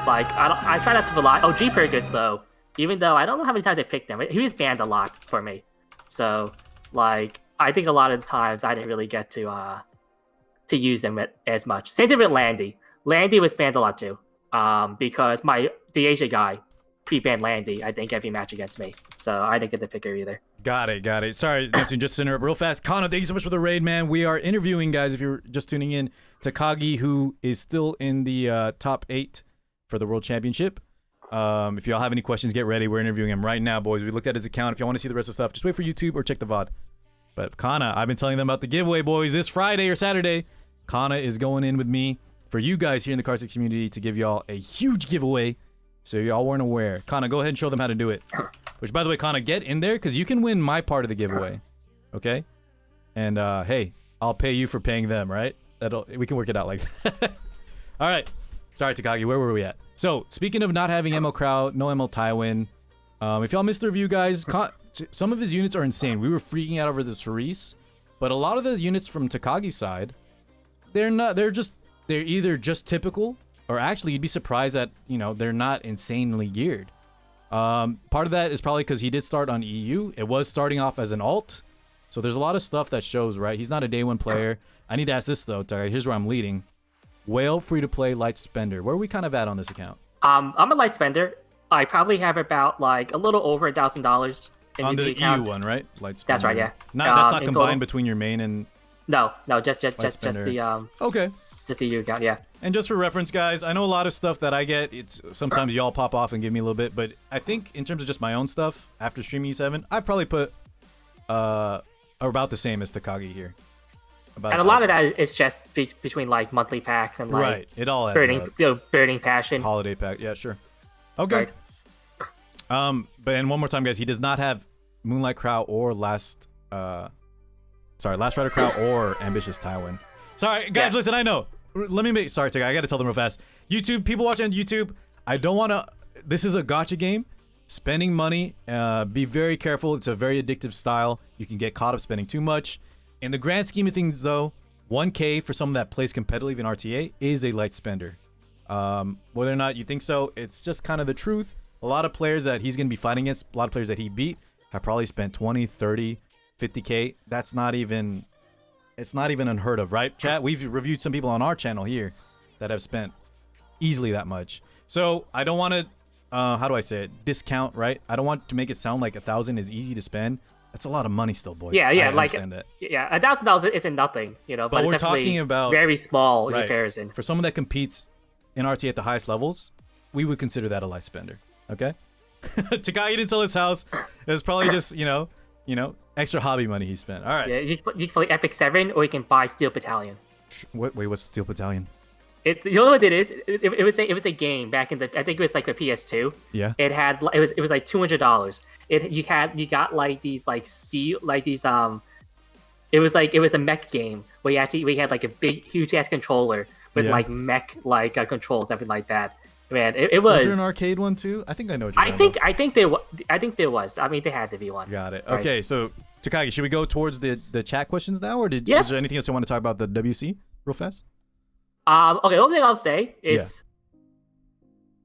like, I try not to rely. Oh, G Pergus though. Even though I don't know how many times I picked him, he was banned a lot for me. So, like, I think a lot of the times I didn't really get to use them as much. Same thing with Landy. Landy was banned a lot too, because the Asia guy pre-banned Landy, I think, every match against me. So I didn't get to pick her either. Got it. Sorry, Neptune, just to interrupt real fast. Connor, thank you so much for the raid, man. We are interviewing, guys, if you're just tuning in, Takagi, who is still in the top 8 for the World Championship. If y'all have any questions, get ready. We're interviewing him right now, boys. We looked at his account. If y'all want to see the rest of the stuff, just wait for YouTube or check the VOD. But Kana, I've been telling them about the giveaway, boys. This Friday or Saturday, Kana is going in with me for you guys here in the Car 6 community to give y'all a huge giveaway. So y'all weren't aware. Kana, go ahead and show them how to do it. Which, by the way, Kana, get in there because you can win my part of the giveaway. Okay? And, hey, I'll pay you for paying them, right? We can work it out like that. All right. Sorry, Takagi. Where were we at? So, speaking of not having ML Crowd, no ML Tywin. If y'all missed the review, guys, some of his units are insane. We were freaking out over the cerise. But a lot of the units from Takagi's side, they're either just typical, or actually you'd be surprised that, they're not insanely geared. Part of that is probably because he did start on EU. It was starting off as an alt. So there's a lot of stuff that shows, right? He's not a day 1 player. I need to ask this, though. Here's where I'm leading. Whale, free-to-play, light spender. Where are we kind of at on this account? I'm a light spender. I probably have about, like, a little over $1,000 on the account. EU one, right? Light spender. That's right, yeah. That's not combined between your main and... No, just the... Okay. Just the EU account, yeah. And just for reference, guys, I know a lot of stuff that I get, it's sometimes y'all pop off and give me a little bit, but I think in terms of just my own stuff, after streaming E7, I probably put about the same as Takagi here. And a lot of that is just between like monthly packs and like right. It all adds up. Burning Passion. Holiday pack, yeah, sure. Okay. Right. But and one more time, guys, he does not have Moonlight Crow or Last Rider Crow or Ambitious Tywin. Sorry, guys, listen, I know. Sorry, Taka, I gotta tell them real fast. YouTube, people watching on YouTube, I don't wanna, this is a gacha game. Spending money, be very careful. It's a very addictive style. You can get caught up spending too much. In the grand scheme of things, though, 1K for someone that plays competitively in RTA is a light spender. Whether or not you think so, it's just kind of the truth. A lot of players that he's going to be fighting against, a lot of players that he beat, have probably spent 20, 30, 50K. It's not even unheard of, right, chat? We've reviewed some people on our channel here that have spent easily that much. So I don't want to, how do I say it, discount, right? I don't want to make it sound like 1,000 is easy to spend. That's a lot of money still, boys. Yeah, I like that. Yeah, $1,000 isn't nothing, but we're it's talking about very small in comparison. For someone that competes in RTA at the highest levels, we would consider that a light spender. Okay. Takai didn't sell his house. It was probably just extra hobby money he spent. All right. Yeah, you can play Epic 7 or you can buy Steel Battalion. Wait, what's Steel Battalion? You know what it is? It was a game back in the, I think it was like a PS2. Yeah. It was like $200. You got like these like steel, like these It was a mech game where we had like a big, huge ass controller with like mech controls, something like that. Man, it was. Was there an arcade one too? I think I know what you're talking about. I think there was. I mean, there had to be one. Got it. Right? Okay, so Takagi, should we go towards the chat questions now, or is there anything else you want to talk about the WC real fast? Okay. The only thing I'll say is,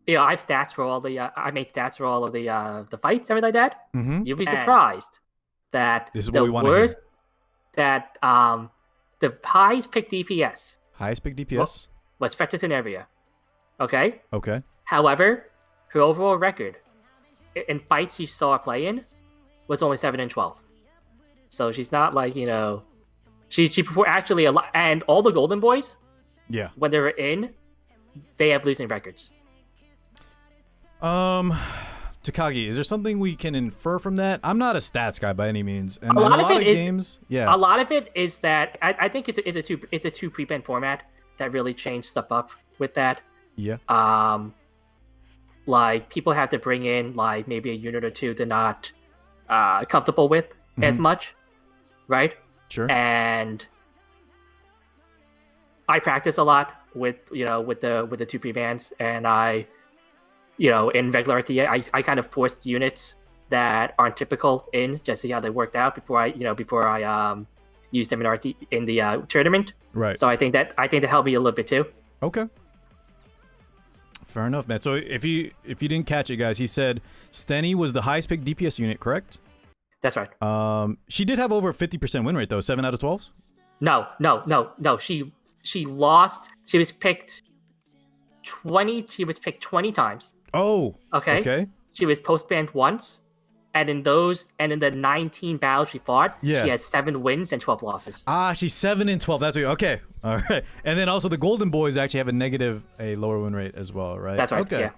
I have stats for all the. I made stats for all of the fights, everything like that. Mm-hmm. You'll be surprised that this is what we want to hear. That the highest pick DPS. Highest pick DPS was Fetches in Area. Okay. Okay. However, her overall record in fights you saw her play in was only 7-12. So she's not like, she performed actually a lot. And all the Golden Boys, when they were in, they have losing records. Takagi, is there something we can infer from that? I'm not a stats guy by any means, and a lot of games, a lot of it is that I think it's a two pre-pen format that really changed stuff up with that. Yeah. Like people have to bring in like maybe a unit or two they're not comfortable with as much, right? Sure. And I practice a lot with the two pre-bans, and I, in regular RTA, I kind of forced units that aren't typical in just to see how they worked out before I used them in the tournament. Right. So I think that helped me a little bit too. Okay. Fair enough, man. So if you didn't catch it, guys, he said Steny was the highest picked DPS unit, correct? That's right. She did have over 50% win rate though, 7 out of 12. No. She lost. She was picked 20. She was picked 20 times. Oh. Okay. Okay. She was post banned once, and in the 19 battles she fought, she has 7 wins and 12 losses. Ah, she's 7-12. That's what. Okay. All right. And then also the Golden Boys actually have a lower win rate as well, right? That's right. Okay. Yeah.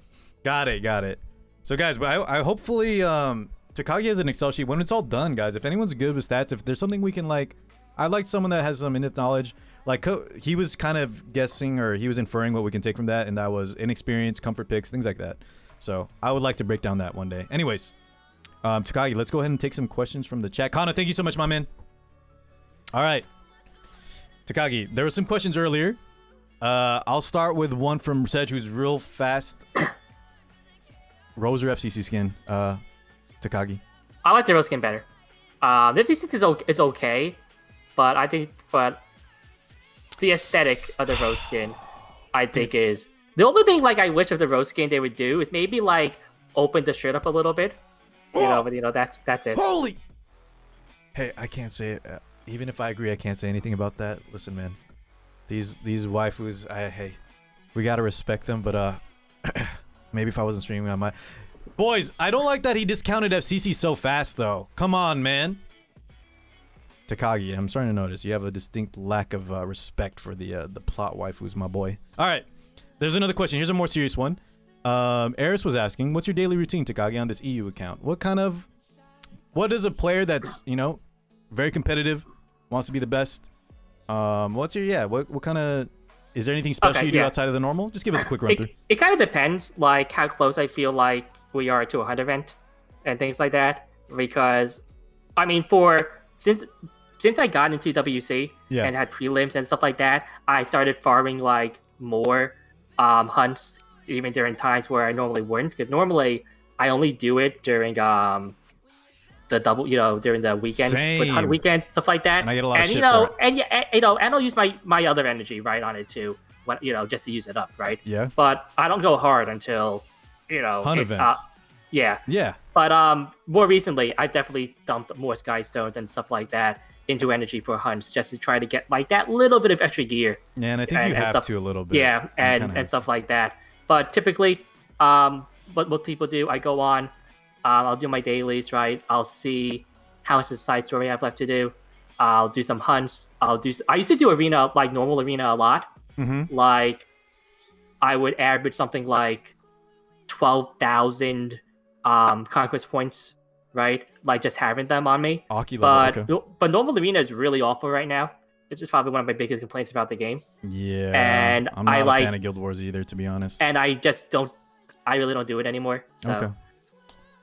Got it. So guys, I hopefully Takagi has an Excel sheet when it's all done, guys. If anyone's good with stats, if there's something we can I like someone that has some in-depth knowledge. Like he was kind of guessing, or he was inferring what we can take from that, and that was inexperience, comfort picks, things like that. So I would like to break down that one day. Anyways, Takagi, let's go ahead and take some questions from the chat. Kana, thank you so much, my man. All right, Takagi, there were some questions earlier. I'll start with one from Sedge, who's real fast. Rose or FCC skin, Takagi? I like the Rose skin better. The FCC is okay, but the aesthetic of the Rose skin, I think is the only thing I wish of the Rose skin they would do is maybe open the shirt up a little bit. But that's it. Holy! Hey, I can't say it. Even if I agree, I can't say anything about that. Listen, man, these waifus, hey, we gotta respect them. But maybe if I wasn't streaming, I might. Boys, I don't like that he discounted FCC so fast, though. Come on, man. Takagi, I'm starting to notice you have a distinct lack of respect for the plot waifus, my boy. All right, there's another question. Here's a more serious one. Eris was asking, what's your daily routine, Takagi, on this EU account? What is a player that's, very competitive, wants to be the best? What kind of, is there anything special you do outside of the normal? Just give us a quick run through. It kind of depends, how close I feel like we are to a 100 event and things like that. Because, I mean, since I got into WC and had prelims and stuff like that, I started farming more hunts even during times where I normally wouldn't, because normally I only do it during the double, during the weekends, with hunt weekends, stuff like that. And I get a lot of shit for it. And I'll use my other energy right on it too, when just to use it up, right? Yeah. But I don't go hard until hunt events. Yeah. But more recently, I've definitely dumped more Sky Stones and stuff like that into energy for hunts, just to try to get that little bit of extra gear. Yeah, and I think you have to a little bit. Yeah, and stuff like that. But typically, what people do, I go on, I'll do my dailies, right? I'll see how much of the side story I have left to do. I'll do some hunts. I used to do arena, normal arena a lot. Mm-hmm. I would average something like 12,000 conquest points, right? Just having them on me. But normal arena is really awful right now. It's just probably one of my biggest complaints about the game. Yeah, and I'm not a fan of Guild Wars either, to be honest. And I really don't do it anymore. So. Okay,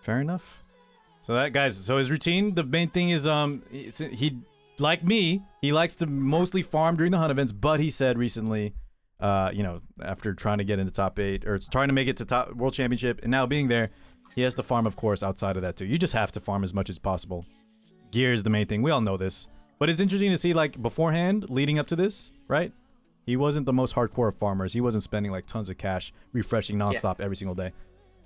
fair enough. So his routine, the main thing is like me, he likes to mostly farm during the hunt events, but he said recently, you know, after trying to get into top 8 or trying to make it to top world championship and now being there, he has to farm, of course, outside of that too. You just have to farm as much as possible. Gear is the main thing. We all know this. But it's interesting to see, like, beforehand, leading up to this, right? He wasn't the most hardcore of farmers. He wasn't spending, like, tons of cash, refreshing nonstop every single day.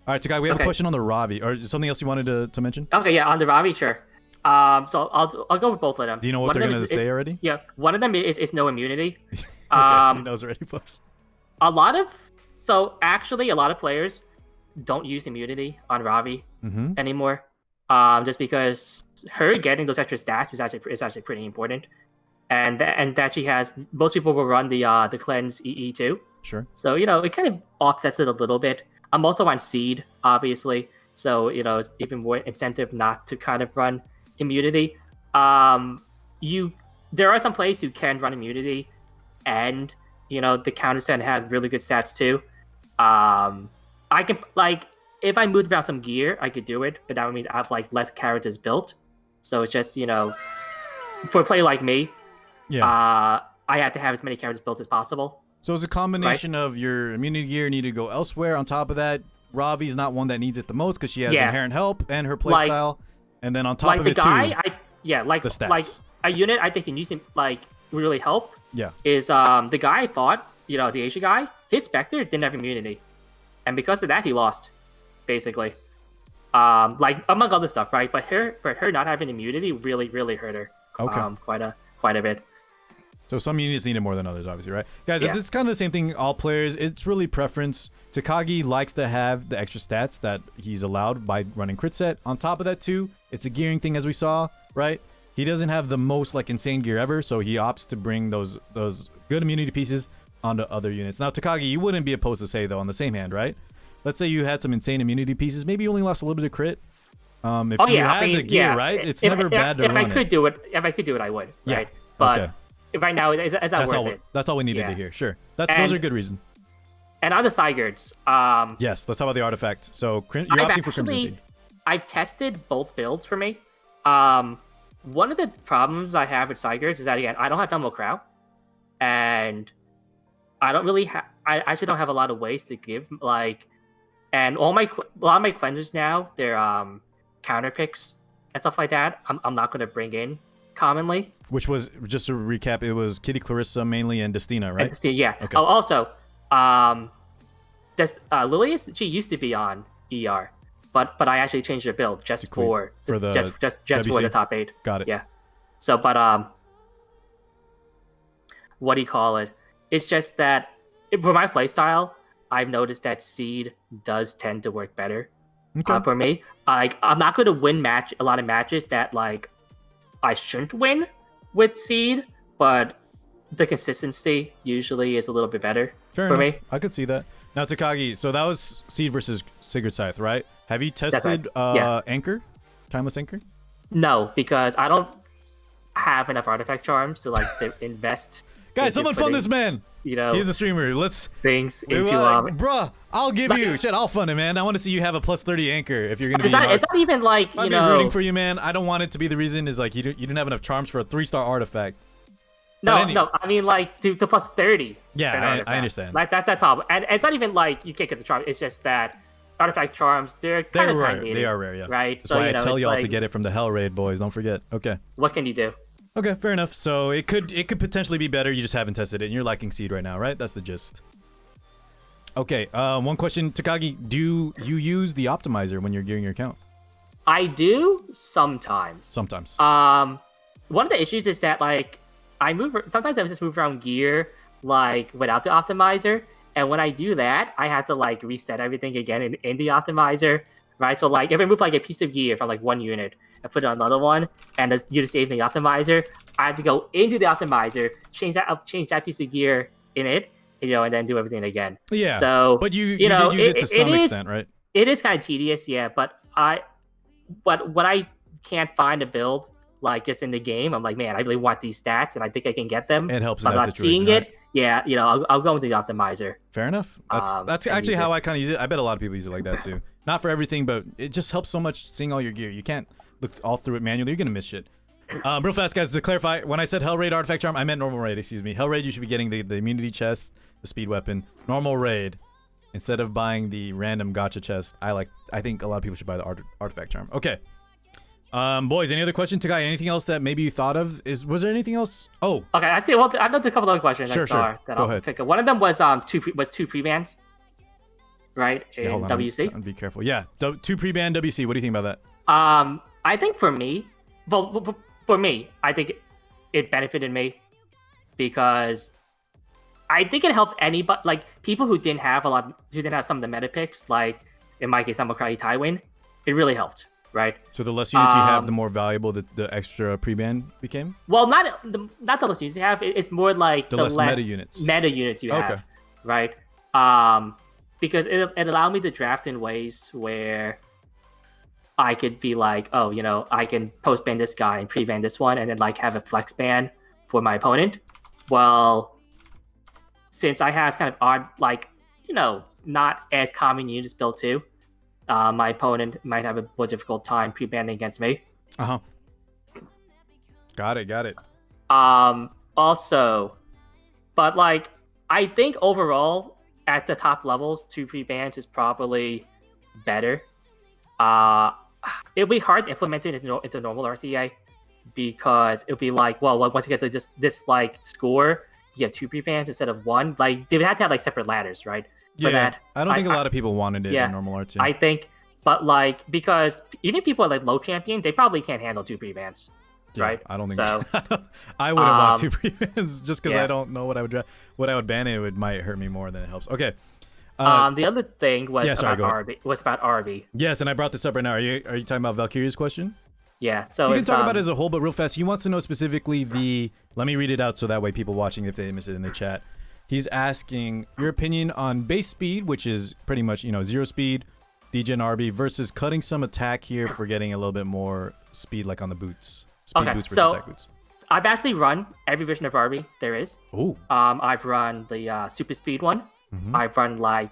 All right, Takai, we have a question on the Ravi. Or something else you wanted to mention? Okay, yeah, on the Ravi, sure. So I'll go with both of them. Do you know what they're going to say already? Yeah, one of them is no immunity. Okay, he knows already, plus. Actually, a lot of players don't use immunity on Ravi anymore. Just because her getting those extra stats is actually pretty important, and that she has. Most people will run the cleanse EE too. Sure. So it kind of offsets it a little bit. I'm also on seed, obviously, so it's even more incentive not to kind of run immunity. There are some players who can run immunity, and the counter set have really good stats too. I can if I moved around some gear, I could do it, but that would mean I have less characters built. So it's just for a player like me, I have to have as many characters built as possible. So it's a combination of your immunity gear need to go elsewhere. On top of that, Ravi's not one that needs it the most because she has inherent help and her playstyle. And then on top of it too, the stats. A unit I think can use him really help. Yeah. Is the guy I fought, the Asia guy, his Spectre didn't have immunity. And because of that he lost, basically. Among other stuff, right? But her not having immunity really, really hurt her. Okay. Quite a bit. So some units need it more than others, obviously, right? Guys, this is kind of the same thing all players. It's really preference. Takagi likes to have the extra stats that he's allowed by running crit set. On top of that, too, it's a gearing thing, as we saw, right? He doesn't have the most, insane gear ever, so he opts to bring those good immunity pieces onto other units. Now, Takagi, you wouldn't be opposed to say, though, on the same hand, right? Let's say you had some insane immunity pieces. Maybe you only lost a little bit of crit. If you had the gear, right? It's never bad to run it. If I could do it, I would, right? But right now, it's not worth it. That's all we needed to hear. Sure. Those are good reasons. And on the Sigurds, yes, let's talk about the artifact. So you're opting for Crimson Seed. I've tested both builds for me. One of the problems I have with Sigurds is that, again, I don't have Emerald Crow. And I don't really I actually don't have a lot of ways to give, and a lot of my cleansers now, they're counter picks and stuff like that. I'm not going to bring in commonly. Which was, just to recap, it was Kitty Clarissa mainly and Destina, right? Destina, yeah. Okay. Oh, also, Lilius, she used to be on ER, but I actually changed her build just for the top 8. Got it. Yeah. So, but what do you call it? It's just that for my playstyle, I've noticed that seed does tend to work better for me. I'm not going to win a lot of matches that I shouldn't win with seed, but the consistency usually is a little bit better for me. I could see that. Now, Takagi, so that was seed versus Sigurd Scythe, right? Have you tested Anchor? Timeless Anchor? No, because I don't have enough artifact charms to invest. Guys, someone fund this man. He's a streamer. Let's things into bruh. I'll give you shit. I'll fund it, man. I want to see you have a +30 anchor if you're gonna be. It's not even I'm rooting for you, man. I don't want it to be the reason is you didn't have enough charms for a 3-star artifact. No, I mean the +30. Yeah, I understand. That's that problem, and it's not even you can't get the charm. It's just that artifact charms they're kind of rare. tiny. They are rare, yeah. Right. That's why I tell y'all to get it from the Hell Raid, boys. Don't forget. Okay. What can you do? Okay, fair enough. So it could potentially be better. You just haven't tested it, and you're liking seed right now, right? That's the gist. Okay. One question, Takagi. Do you use the optimizer when you're gearing your account? I do sometimes. Sometimes. One of the issues is that sometimes I just move around gear without the optimizer, and when I do that, I have to reset everything again in the optimizer, right? So if I move a piece of gear from one unit and put it on another one, and the unit save the optimizer, I have to go into the optimizer, change that piece of gear in it, and then do everything again. Yeah. So, but you did use it to some extent, right? It is kind of tedious, yeah. But when I can't find a build just in the game, I'm man, I really want these stats, and I think I can get them. It helps. But I'm not seeing it. Yeah, I'll go with the optimizer. Fair enough. That's actually how I kind of use it. I bet a lot of people use it like that too. Not for everything, but it just helps so much seeing all your gear. You can't look all through it manually. You're gonna miss shit. Real fast, guys, to clarify, when I said Hell Raid Artifact Charm, I meant normal raid, excuse me. Hell Raid, you should be getting the immunity chest, the speed weapon. Normal raid, instead of buying the random gacha chest, I think a lot of people should buy the Artifact Charm. Okay. Boys, any other questions? Takai, anything else that maybe you thought of? Was there anything else? Oh. Okay, I see. Well, I know a couple other questions Sure, I saw that Go I'll ahead. pick up. One of them was two pre-bans, right? In Hold on, WC. be careful. Yeah, 2 pre-ban WC. What do you think about that? I think for me, I think it benefited me because I think it helped anybody, like people who didn't have some of the meta picks, like in my case, Namakrai Tywin. It really helped, right? So the less units you have, the more valuable the extra pre-ban became? Well, not the less units you have. It's more like the less meta units. Meta units you have, right? Because it allowed me to draft in ways where I could be like, oh, I can post ban this guy and pre-ban this one, and then like have a flex ban for my opponent. Well, since I have kind of odd, like, not as common units built too, my opponent might have a more difficult time pre-banning against me. Got it. Also, but like, I think overall at the top levels, 2 pre-bans is probably better. It'll be hard to implement it into normal RTA because it'll be like, well, once you get to this like score, you have 2 pre-bans instead of 1. Like they would have to have like separate ladders, right? For that. I don't think a lot of people wanted it in normal RTA. I think, but like because even people like low champion, they probably can't handle 2 pre-bans, right? I don't think so. I wouldn't want 2 pre-bans just because I don't know what I would draft. What I would ban, it might hurt me more than it helps. Okay. The other thing was about RB. Yes, and I brought this up right now. Are you talking about Valkyria's question? Yeah, so you can talk about it as a whole, but real fast, he wants to know specifically let me read it out so that way people watching, if they miss it in the chat. He's asking your opinion on base speed, which is pretty much, 0 speed, degen RB, versus cutting some attack here for getting a little bit more speed, like on the boots. Speed boots versus attack boots. I've actually run every version of RB there is. Ooh. I've run the super speed one. Mm-hmm. I've run like,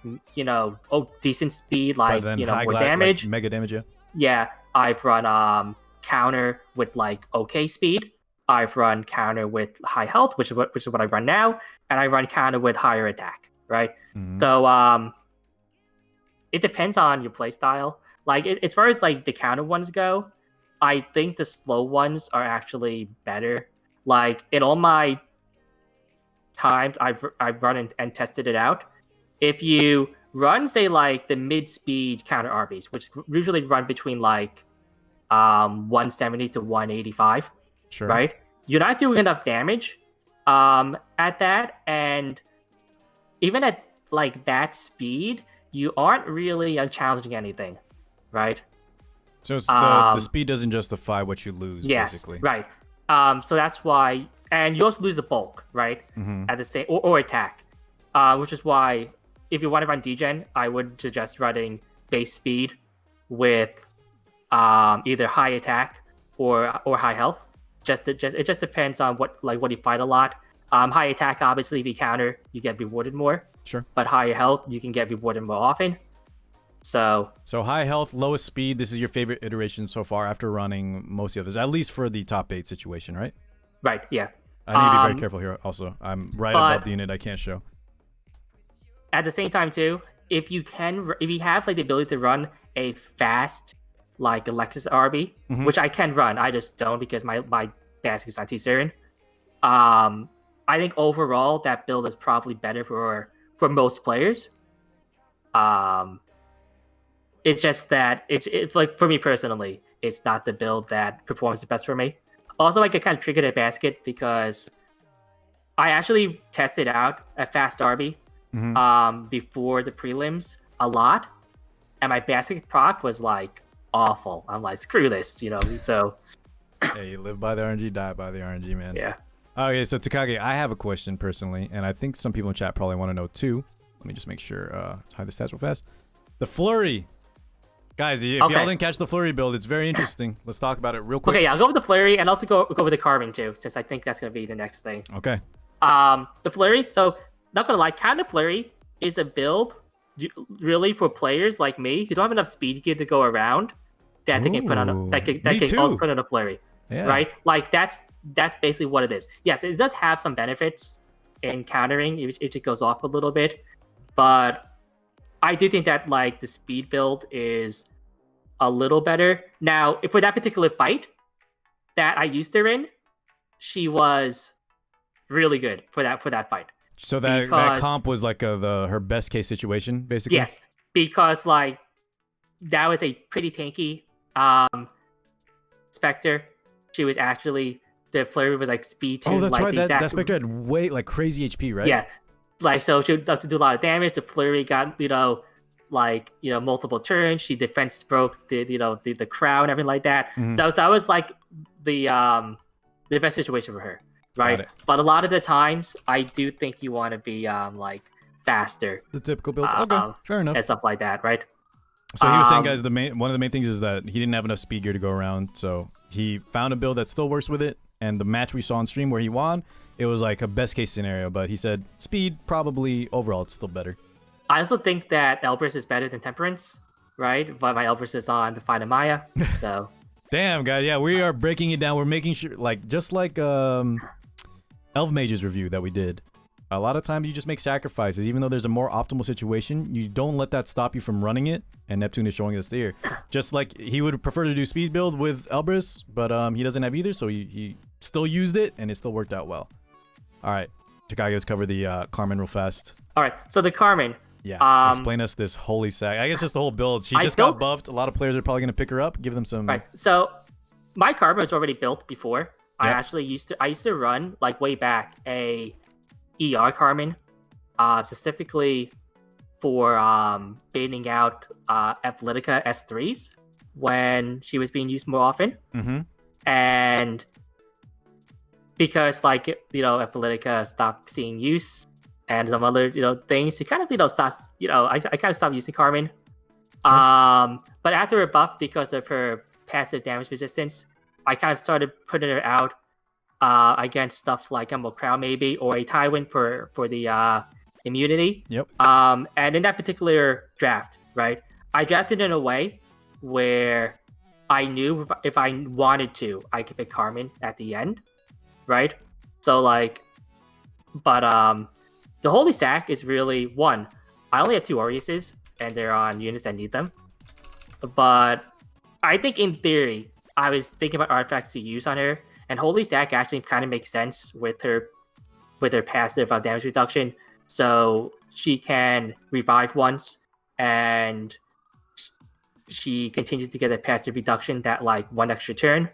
decent speed, like, more damage. Like mega damage, yeah. Yeah, I've run counter with like okay speed. I've run counter with high health, which is what I run now, and I run counter with higher attack, right? Mm-hmm. So it depends on your playstyle. Like as far as like the counter ones go, I think the slow ones are actually better. Like in all my times I've run and tested it out. If you run, say, like the mid-speed counter RBs, which usually run between like 170 to 185, sure, right? You're not doing enough damage at that, and even at like that speed, you aren't really challenging anything, right? So it's the speed doesn't justify what you lose, basically. Right. So that's why, and you also lose the bulk, right? Mm-hmm. At the same or attack, which is why if you want to run degen, I would suggest running base speed with either high attack or high health. It just depends on what you fight a lot. High attack, obviously, if you counter, you get rewarded more. Sure. But higher health, you can get rewarded more often. So high health, lowest speed. This is your favorite iteration so far after running most of the others, at least for the top 8 situation, right? Right. Yeah. I need to be very careful here. Also, I'm right above the unit I can't show. At the same time, too, if you have like the ability to run a fast like Alexis RB, mm-hmm. which I can run, I just don't because my basket is anti-Siren. I think overall that build is probably better for most players. It's just that it's like for me personally, it's not the build that performs the best for me. Also, I could kind of trigger the basket because I actually tested out a fast RB mm-hmm. Before the prelims a lot, and my basket proc was like awful. I'm like, screw this, So yeah, you live by the RNG, die by the RNG, man. Yeah. Okay, so Takagi, I have a question personally, and I think some people in chat probably want to know too. Let me just make sure. Hide the stats real fast. The flurry. Guys, if y'all didn't catch the flurry build, it's very interesting. Let's talk about it real quick. Okay, yeah, I'll go with the flurry and also go with the Carmen too, since I think that's gonna be the next thing. Okay. The flurry. So, not gonna lie, kind of flurry is a build really for players like me who don't have enough speed gear to go around that they can put on that can also put on a flurry. Yeah. Right? Like that's basically what it is. Yes, it does have some benefits in countering if it goes off a little bit, but I do think that like the speed build is a little better. Now, for that particular fight that I used her in, she was really good for that fight. So that comp was like her best case situation, basically. Yes, because like that was a pretty tanky Spectre. She was actually the flurry was like speed 2. Oh, that's like, right. That Spectre had way like crazy HP, right? Yeah, like so she would have to do a lot of damage. The flurry got multiple turns. She defense broke the Crowl and everything like that. Mm-hmm. So that was like the best situation for her, right? But a lot of the times, I do think you want to be like faster. The typical build. Okay, fair enough. And stuff like that, right? So he was saying, guys, one of the main things is that he didn't have enough speed gear to go around, so he found a build that still works with it. And the match we saw on stream where he won, it was like a best case scenario. But he said speed probably overall it's still better. I also think that Elbrus is better than Temperance, right? But my Elbrus is on the Final Maya, so. Damn, guys, yeah, we are breaking it down. We're making sure, like, just like Elf Mage's review that we did. A lot of times you just make sacrifices. Even though there's a more optimal situation, you don't let that stop you from running it. And Neptune is showing us here. Just like he would prefer to do speed build with Elbrus, but he doesn't have either, so he still used it, and it still worked out well. All right, Takagi, let's cover the Carmen real fast. All right, so the Carmen. Yeah, explain us this holy sack. I guess just the whole build. She just got buffed. A lot of players are probably going to pick her up, give them some... Right, so my Carmen was already built before. Yep. I actually used to run, like way back, a ER Carmen, specifically for baiting out Athletica S3s when she was being used more often. Mm-hmm. And because Athletica stopped seeing use and some other things, you kind of stops I kind of stopped using Carmen. Sure. But after her buff, because of her passive damage resistance, I kind of started putting her out against stuff like Crowl maybe, or a Tywin for the immunity. Yep. And in that particular draft, right, I drafted in a way where I knew if I wanted to, I could pick Carmen at the end, right? So the Holy Sack is really one. I only have 2 Aureuses, and they're on units that need them. But I think in theory, I was thinking about artifacts to use on her, and Holy Sack actually kind of makes sense with her passive damage reduction. So she can revive once, and she continues to get a passive reduction that like 1 extra turn,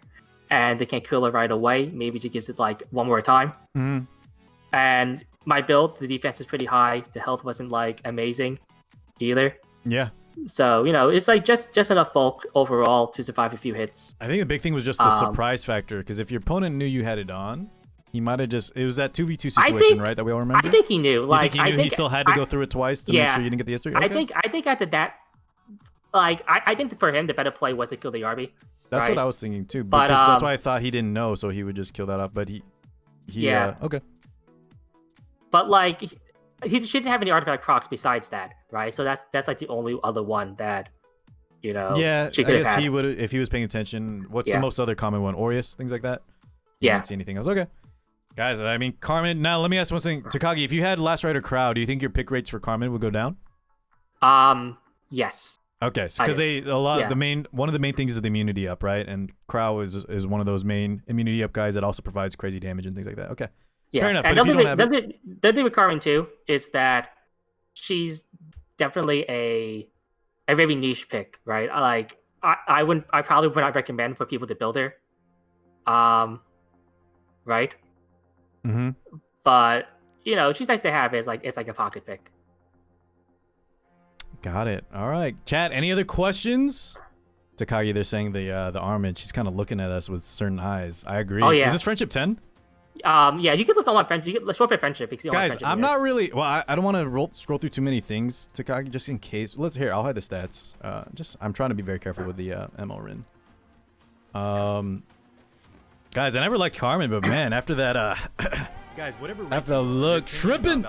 and they can't kill her right away. Maybe she gives it like 1 more time. Mm-hmm. And my build, the defense is pretty high. The health wasn't like amazing either. Yeah. So, it's like just enough bulk overall to survive a few hits. I think the big thing was just the surprise factor, because if your opponent knew you had it on, he might have just... It was that 2v2 situation, right, that we all remember? I think he knew. Like, he knew he still had to go through it twice to make sure you didn't get the history? Okay. I think after that, like, I think for him, the better play was to kill the Yarby. That's what I was thinking, too. But that's why I thought he didn't know, so he would just kill that off. But he okay. But, like, she didn't have any artifact procs besides that, right? So that's like the only other one that, Yeah, she I could guess have he would, if he was paying attention. What's the most other common one? Aureus, things like that? I didn't see anything else. Okay. Guys, I mean, Carmen, now let me ask one thing. Takagi, if you had Last Rider Crow, do you think your pick rates for Carmen would go down? Yes. Okay, so because one of the main things is the immunity up, right? And Crow is one of those main immunity up guys that also provides crazy damage and things like that. Okay. Yeah. Fair enough. And but the thing with Carmen too is that she's definitely a very niche pick, right? Like I probably would not recommend for people to build her. Right? Mm-hmm. But she's nice to have it's like a pocket pick. Got it. All right. Chat, any other questions? Takagi, they're saying the Armid, she's kind of looking at us with certain eyes. I agree. Oh, yeah. Is this friendship 10? Yeah, you can look on friendship. Let's swap at friendship. Guys, I'm not really... Well, I don't want to scroll through too many things, Takagi, just in case. I'll hide the stats. I'm trying to be very careful with the ML Rin. Guys, I never liked Carmen, but man, after that... Guys, whatever... After the look, shrimping!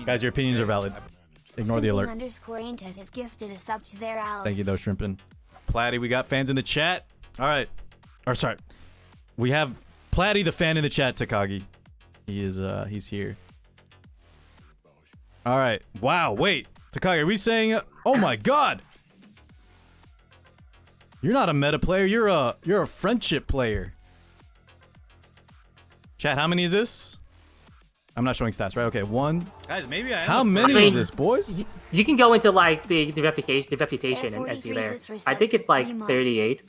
Guys, your opinions are valid. Ignore the alert. Is gifted a sub to their ally. Thank you, though, shrimping. Platty, we got fans in the chat. All right. Or sorry, we have Platty the fan in the chat. Takagi, he's here. All right. Wow. Wait, Takagi, are we saying? Oh my God. You're not a meta player. You're a friendship player. Chat, how many is this? I'm not showing stats, right? Okay, 1. Guys, maybe I am. How many is this, boys? You can go into like the reputation and see there. I think it's like 38.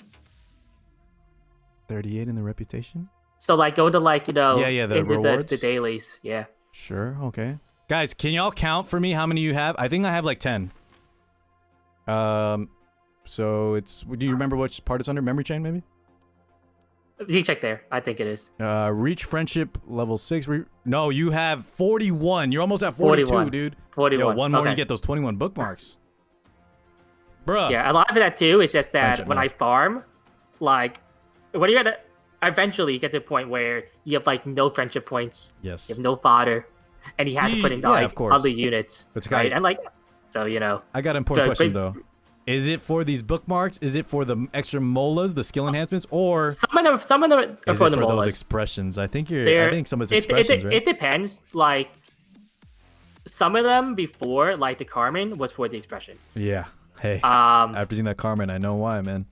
38 in the reputation? So like go to like, you know, Yeah, the into rewards. the dailies. Yeah. Sure, okay. Guys, can y'all count for me how many you have? I think I have like 10. So it's, do you remember which part it's under? Memory chain, maybe? You can check there. I think it is. Reach friendship level 6. No, you have 41. You're almost at 42, 41. dude. 41. Yo, one more, okay. you get those 21 bookmarks. Bruh. Yeah, a lot of that too is just that Friendship, when man. I farm, like, when you're at eventually you get to the point where you have like no friendship points, Yes. you have no fodder, and you have to put in Yeah, like of course. other units, But right? Takai, And like, so you know, I got an important So, question, but- though. Is it for these bookmarks? Is it for the extra molas, the skill enhancements, or some of them are is for it the for those molas. expressions? I think I They're- think some of it's It expressions, right? depends. Like, some of them before, like the Carmen, was for the expression. Yeah. Hey. Um, After seeing that Carmen, I know why, man.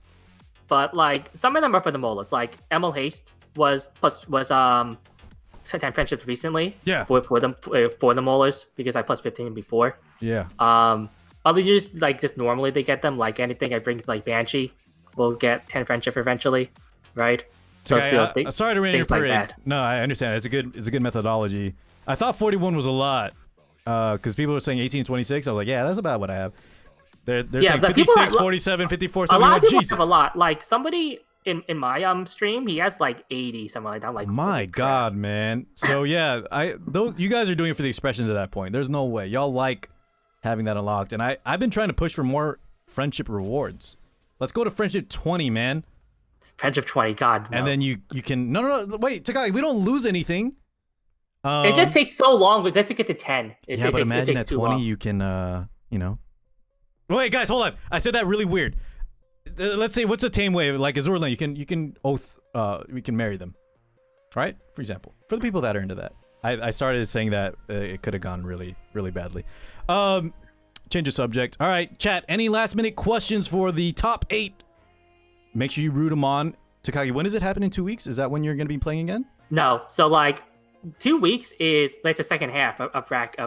but like some of them are for the molas. Like Emil Haste was 10 friendships recently. Yeah. For the molars because I plus 15 before. Yeah. Other users like just normally they get them. Like anything I bring like Banshee will get 10 friendship eventually, right? So Okay, sorry to rain your things like parade. that. No, I understand. It's a good methodology. I thought 41 was a lot. Because people were saying 18 to 26. I was like, yeah, that's about what I have. They're saying but people 56, are- 47, 54, A lot 71. of people Jesus. have a lot. Like somebody in my stream, he has like 80 something like that. I'm like, My holy crap. God, man. So yeah, you guys are doing it for the expressions at that point. There's no way. Y'all like having that unlocked. And I've been trying to push for more friendship rewards. Let's go to friendship 20, man. Friendship 20, God. No. And then you can no, wait, Takai, we don't lose anything. It just takes so long, but just to get to 10. Yeah, It but takes, imagine it takes at too 20 long. you can you know. Wait, guys, hold on. I said that really weird. Let's say what's a tame way like Azur Lane, you can oath we can marry them. Right? For example. For the people that are into that. I started saying that it could have gone really, really badly. Change of subject. All right, chat. Any last minute questions for the top 8? Make sure you root them on. Takagi, when does it happen in 2 weeks? Is that when you're going to be playing again? No, so like 2 weeks is like the second half of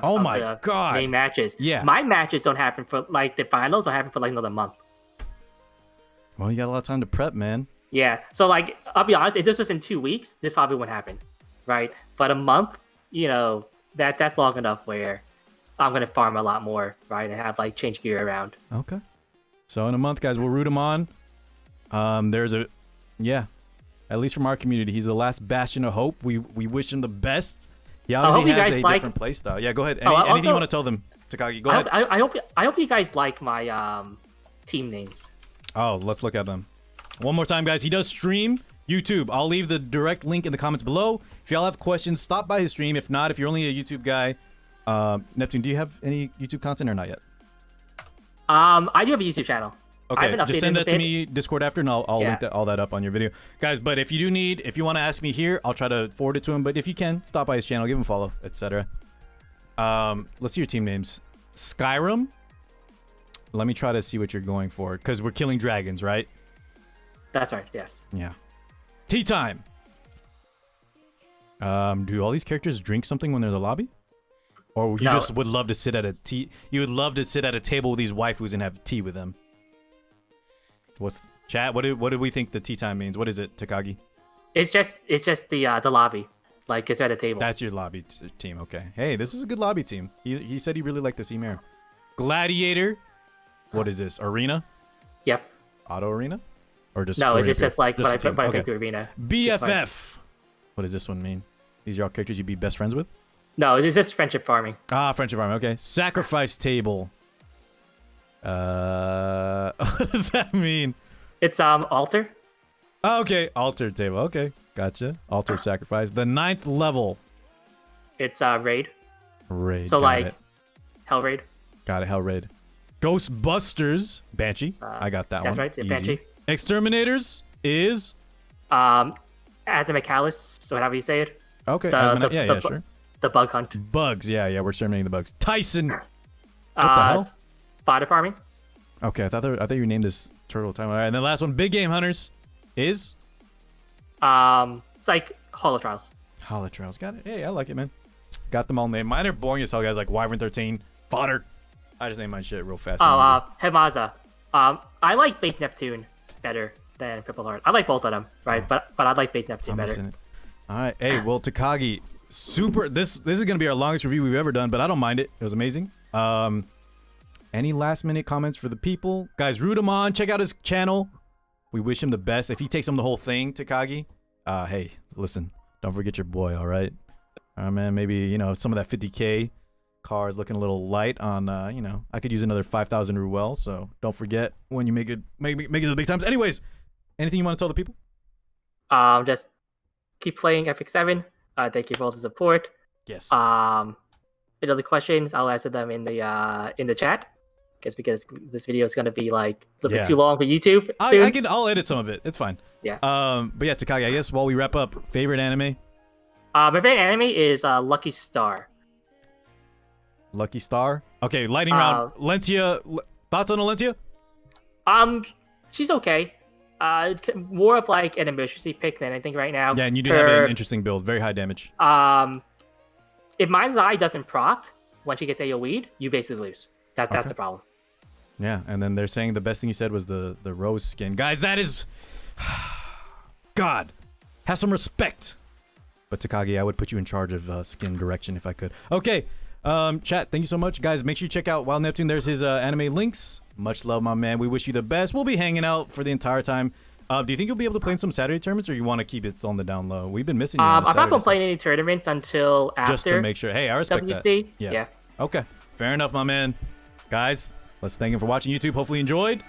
Oh of my the God. main matches. Yeah. My matches don't happen for like the finals don't happen for like another month. Well, you got a lot of time to prep, man. Yeah. So like I'll be honest, if this was in 2 weeks, this probably wouldn't happen. Right? But a month, you know, that's long enough where I'm gonna farm a lot more, right? And have like change gear around. Okay. So in a month, guys, we'll root him on. Yeah, at least from our community, he's the last bastion of hope. We wish him the best. He obviously hope you has guys a like- different play style. Yeah, go ahead. Also- Anything you want to tell them, Takagi? Go ahead. I hope you guys like my team names. Oh, let's look at them. One more time, guys. He does stream YouTube. I'll leave the direct link in the comments below. If y'all have questions, stop by his stream. If not, if you're only a YouTube guy, Neptune, do you have any YouTube content or not yet? I do have a YouTube channel. I Okay, haven't just updated send in a that to bit. me Discord after, and I'll Yeah. link all that up on your video, guys. But if you want to ask me here, I'll try to forward it to him. But if you can, stop by his channel, give him a follow, etc. Let's see your team names. Skyrim. Let me try to see what you're going for, because we're killing dragons, right? That's right. Yes. Yeah. Tea time. Do all these characters drink something when they're in the lobby? Or you No. just would love to sit at a tea? You would love to sit at a table with these waifus and have tea with them. What's chat? What do we think the tea time means? What is it, Takagi? It's just the lobby, like it's at a table. That's your lobby team. Okay. Hey, this is a good lobby team. He said he really liked the sea mare. Gladiator. What is this? Arena? Yep. Auto arena? Or just No, it's arena just like period? when I a team. pick Okay. the arena. BFF. What does this one mean? These are all characters you'd be best friends with? No, it's just friendship farming. Ah, friendship army. Okay. Sacrifice table. What does that mean? It's altar. Oh, okay. Altar table. Okay. Gotcha. Altar sacrifice. The 9th level. It's raid. Raid. So got like it. hell raid. Got it. Hell raid. Ghostbusters. Banshee. I got that That's one. right. The Easy. Banshee. Exterminators is As a McAllis, so whatever you say it. Okay. Sure. The bug hunt. Bugs. Yeah. We're exterminating the bugs. Tyson. What the hell? Spider farming. Okay, I thought you named this turtle time. All right, and then last one, big game hunters is. It's like Holo Trials. Holo Trials. Got it. Hey, I like it, man. Got them all named. Mine are boring as hell, guys. Like Wyvern 13, Fodder. I just named my shit real fast. Hemaza. I like Base Neptune better than Purple Heart. I like both of them, right? Oh. But I like Base Neptune better. All right. Hey, well, Takagi, super. This is gonna be our longest review we've ever done, but I don't mind it. It was amazing. Any last minute comments for the people? Guys, root him on. Check out his channel. We wish him the best. If he takes on the whole thing, Takagi, hey, listen, don't forget your boy, all right? Man, maybe, you know, some of that 50K car is looking a little light on, you know, I could use another 5,000 Ruel, so don't forget when you make it to the big times. Anyways, anything you want to tell the people? Just keep playing FX7. Thank you for all the support. Yes. Any other questions, I'll answer them in the chat. Because this video is gonna be like a little bit too long for YouTube. I'll edit some of it. It's fine. Yeah. But yeah, Takagi, I guess while we wrap up, favorite anime? My favorite anime is Lucky Star. Lucky Star. Okay, lightning round. Lencia, thoughts on Lencia? She's okay. It's more of like an emergency pick than anything right now. Yeah, and you do have an interesting build, very high damage. If Mind's Eye doesn't proc when she gets AoE'd, you basically lose. That's the problem. Yeah, and then they're saying the best thing you said was the rose skin. Guys, that is... God, have some respect. But Takagi, I would put you in charge of skin direction if I could. Okay, chat, thank you so much. Guys, make sure you check out Wild Neptune. There's his anime links. Much love, my man. We wish you the best. We'll be hanging out for the entire time. Do you think you'll be able to play in some Saturday tournaments, or you want to keep it on the down low? We've been missing you on the I'm not going to play in any tournaments until after just to make sure. Hey, I respect WSD. that. Yeah. Okay, fair enough, my man. Guys, let's thank him for watching YouTube. Hopefully you enjoyed.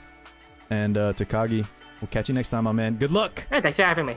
And Takagi, we'll catch you next time, my man. Good luck. Thanks for having me.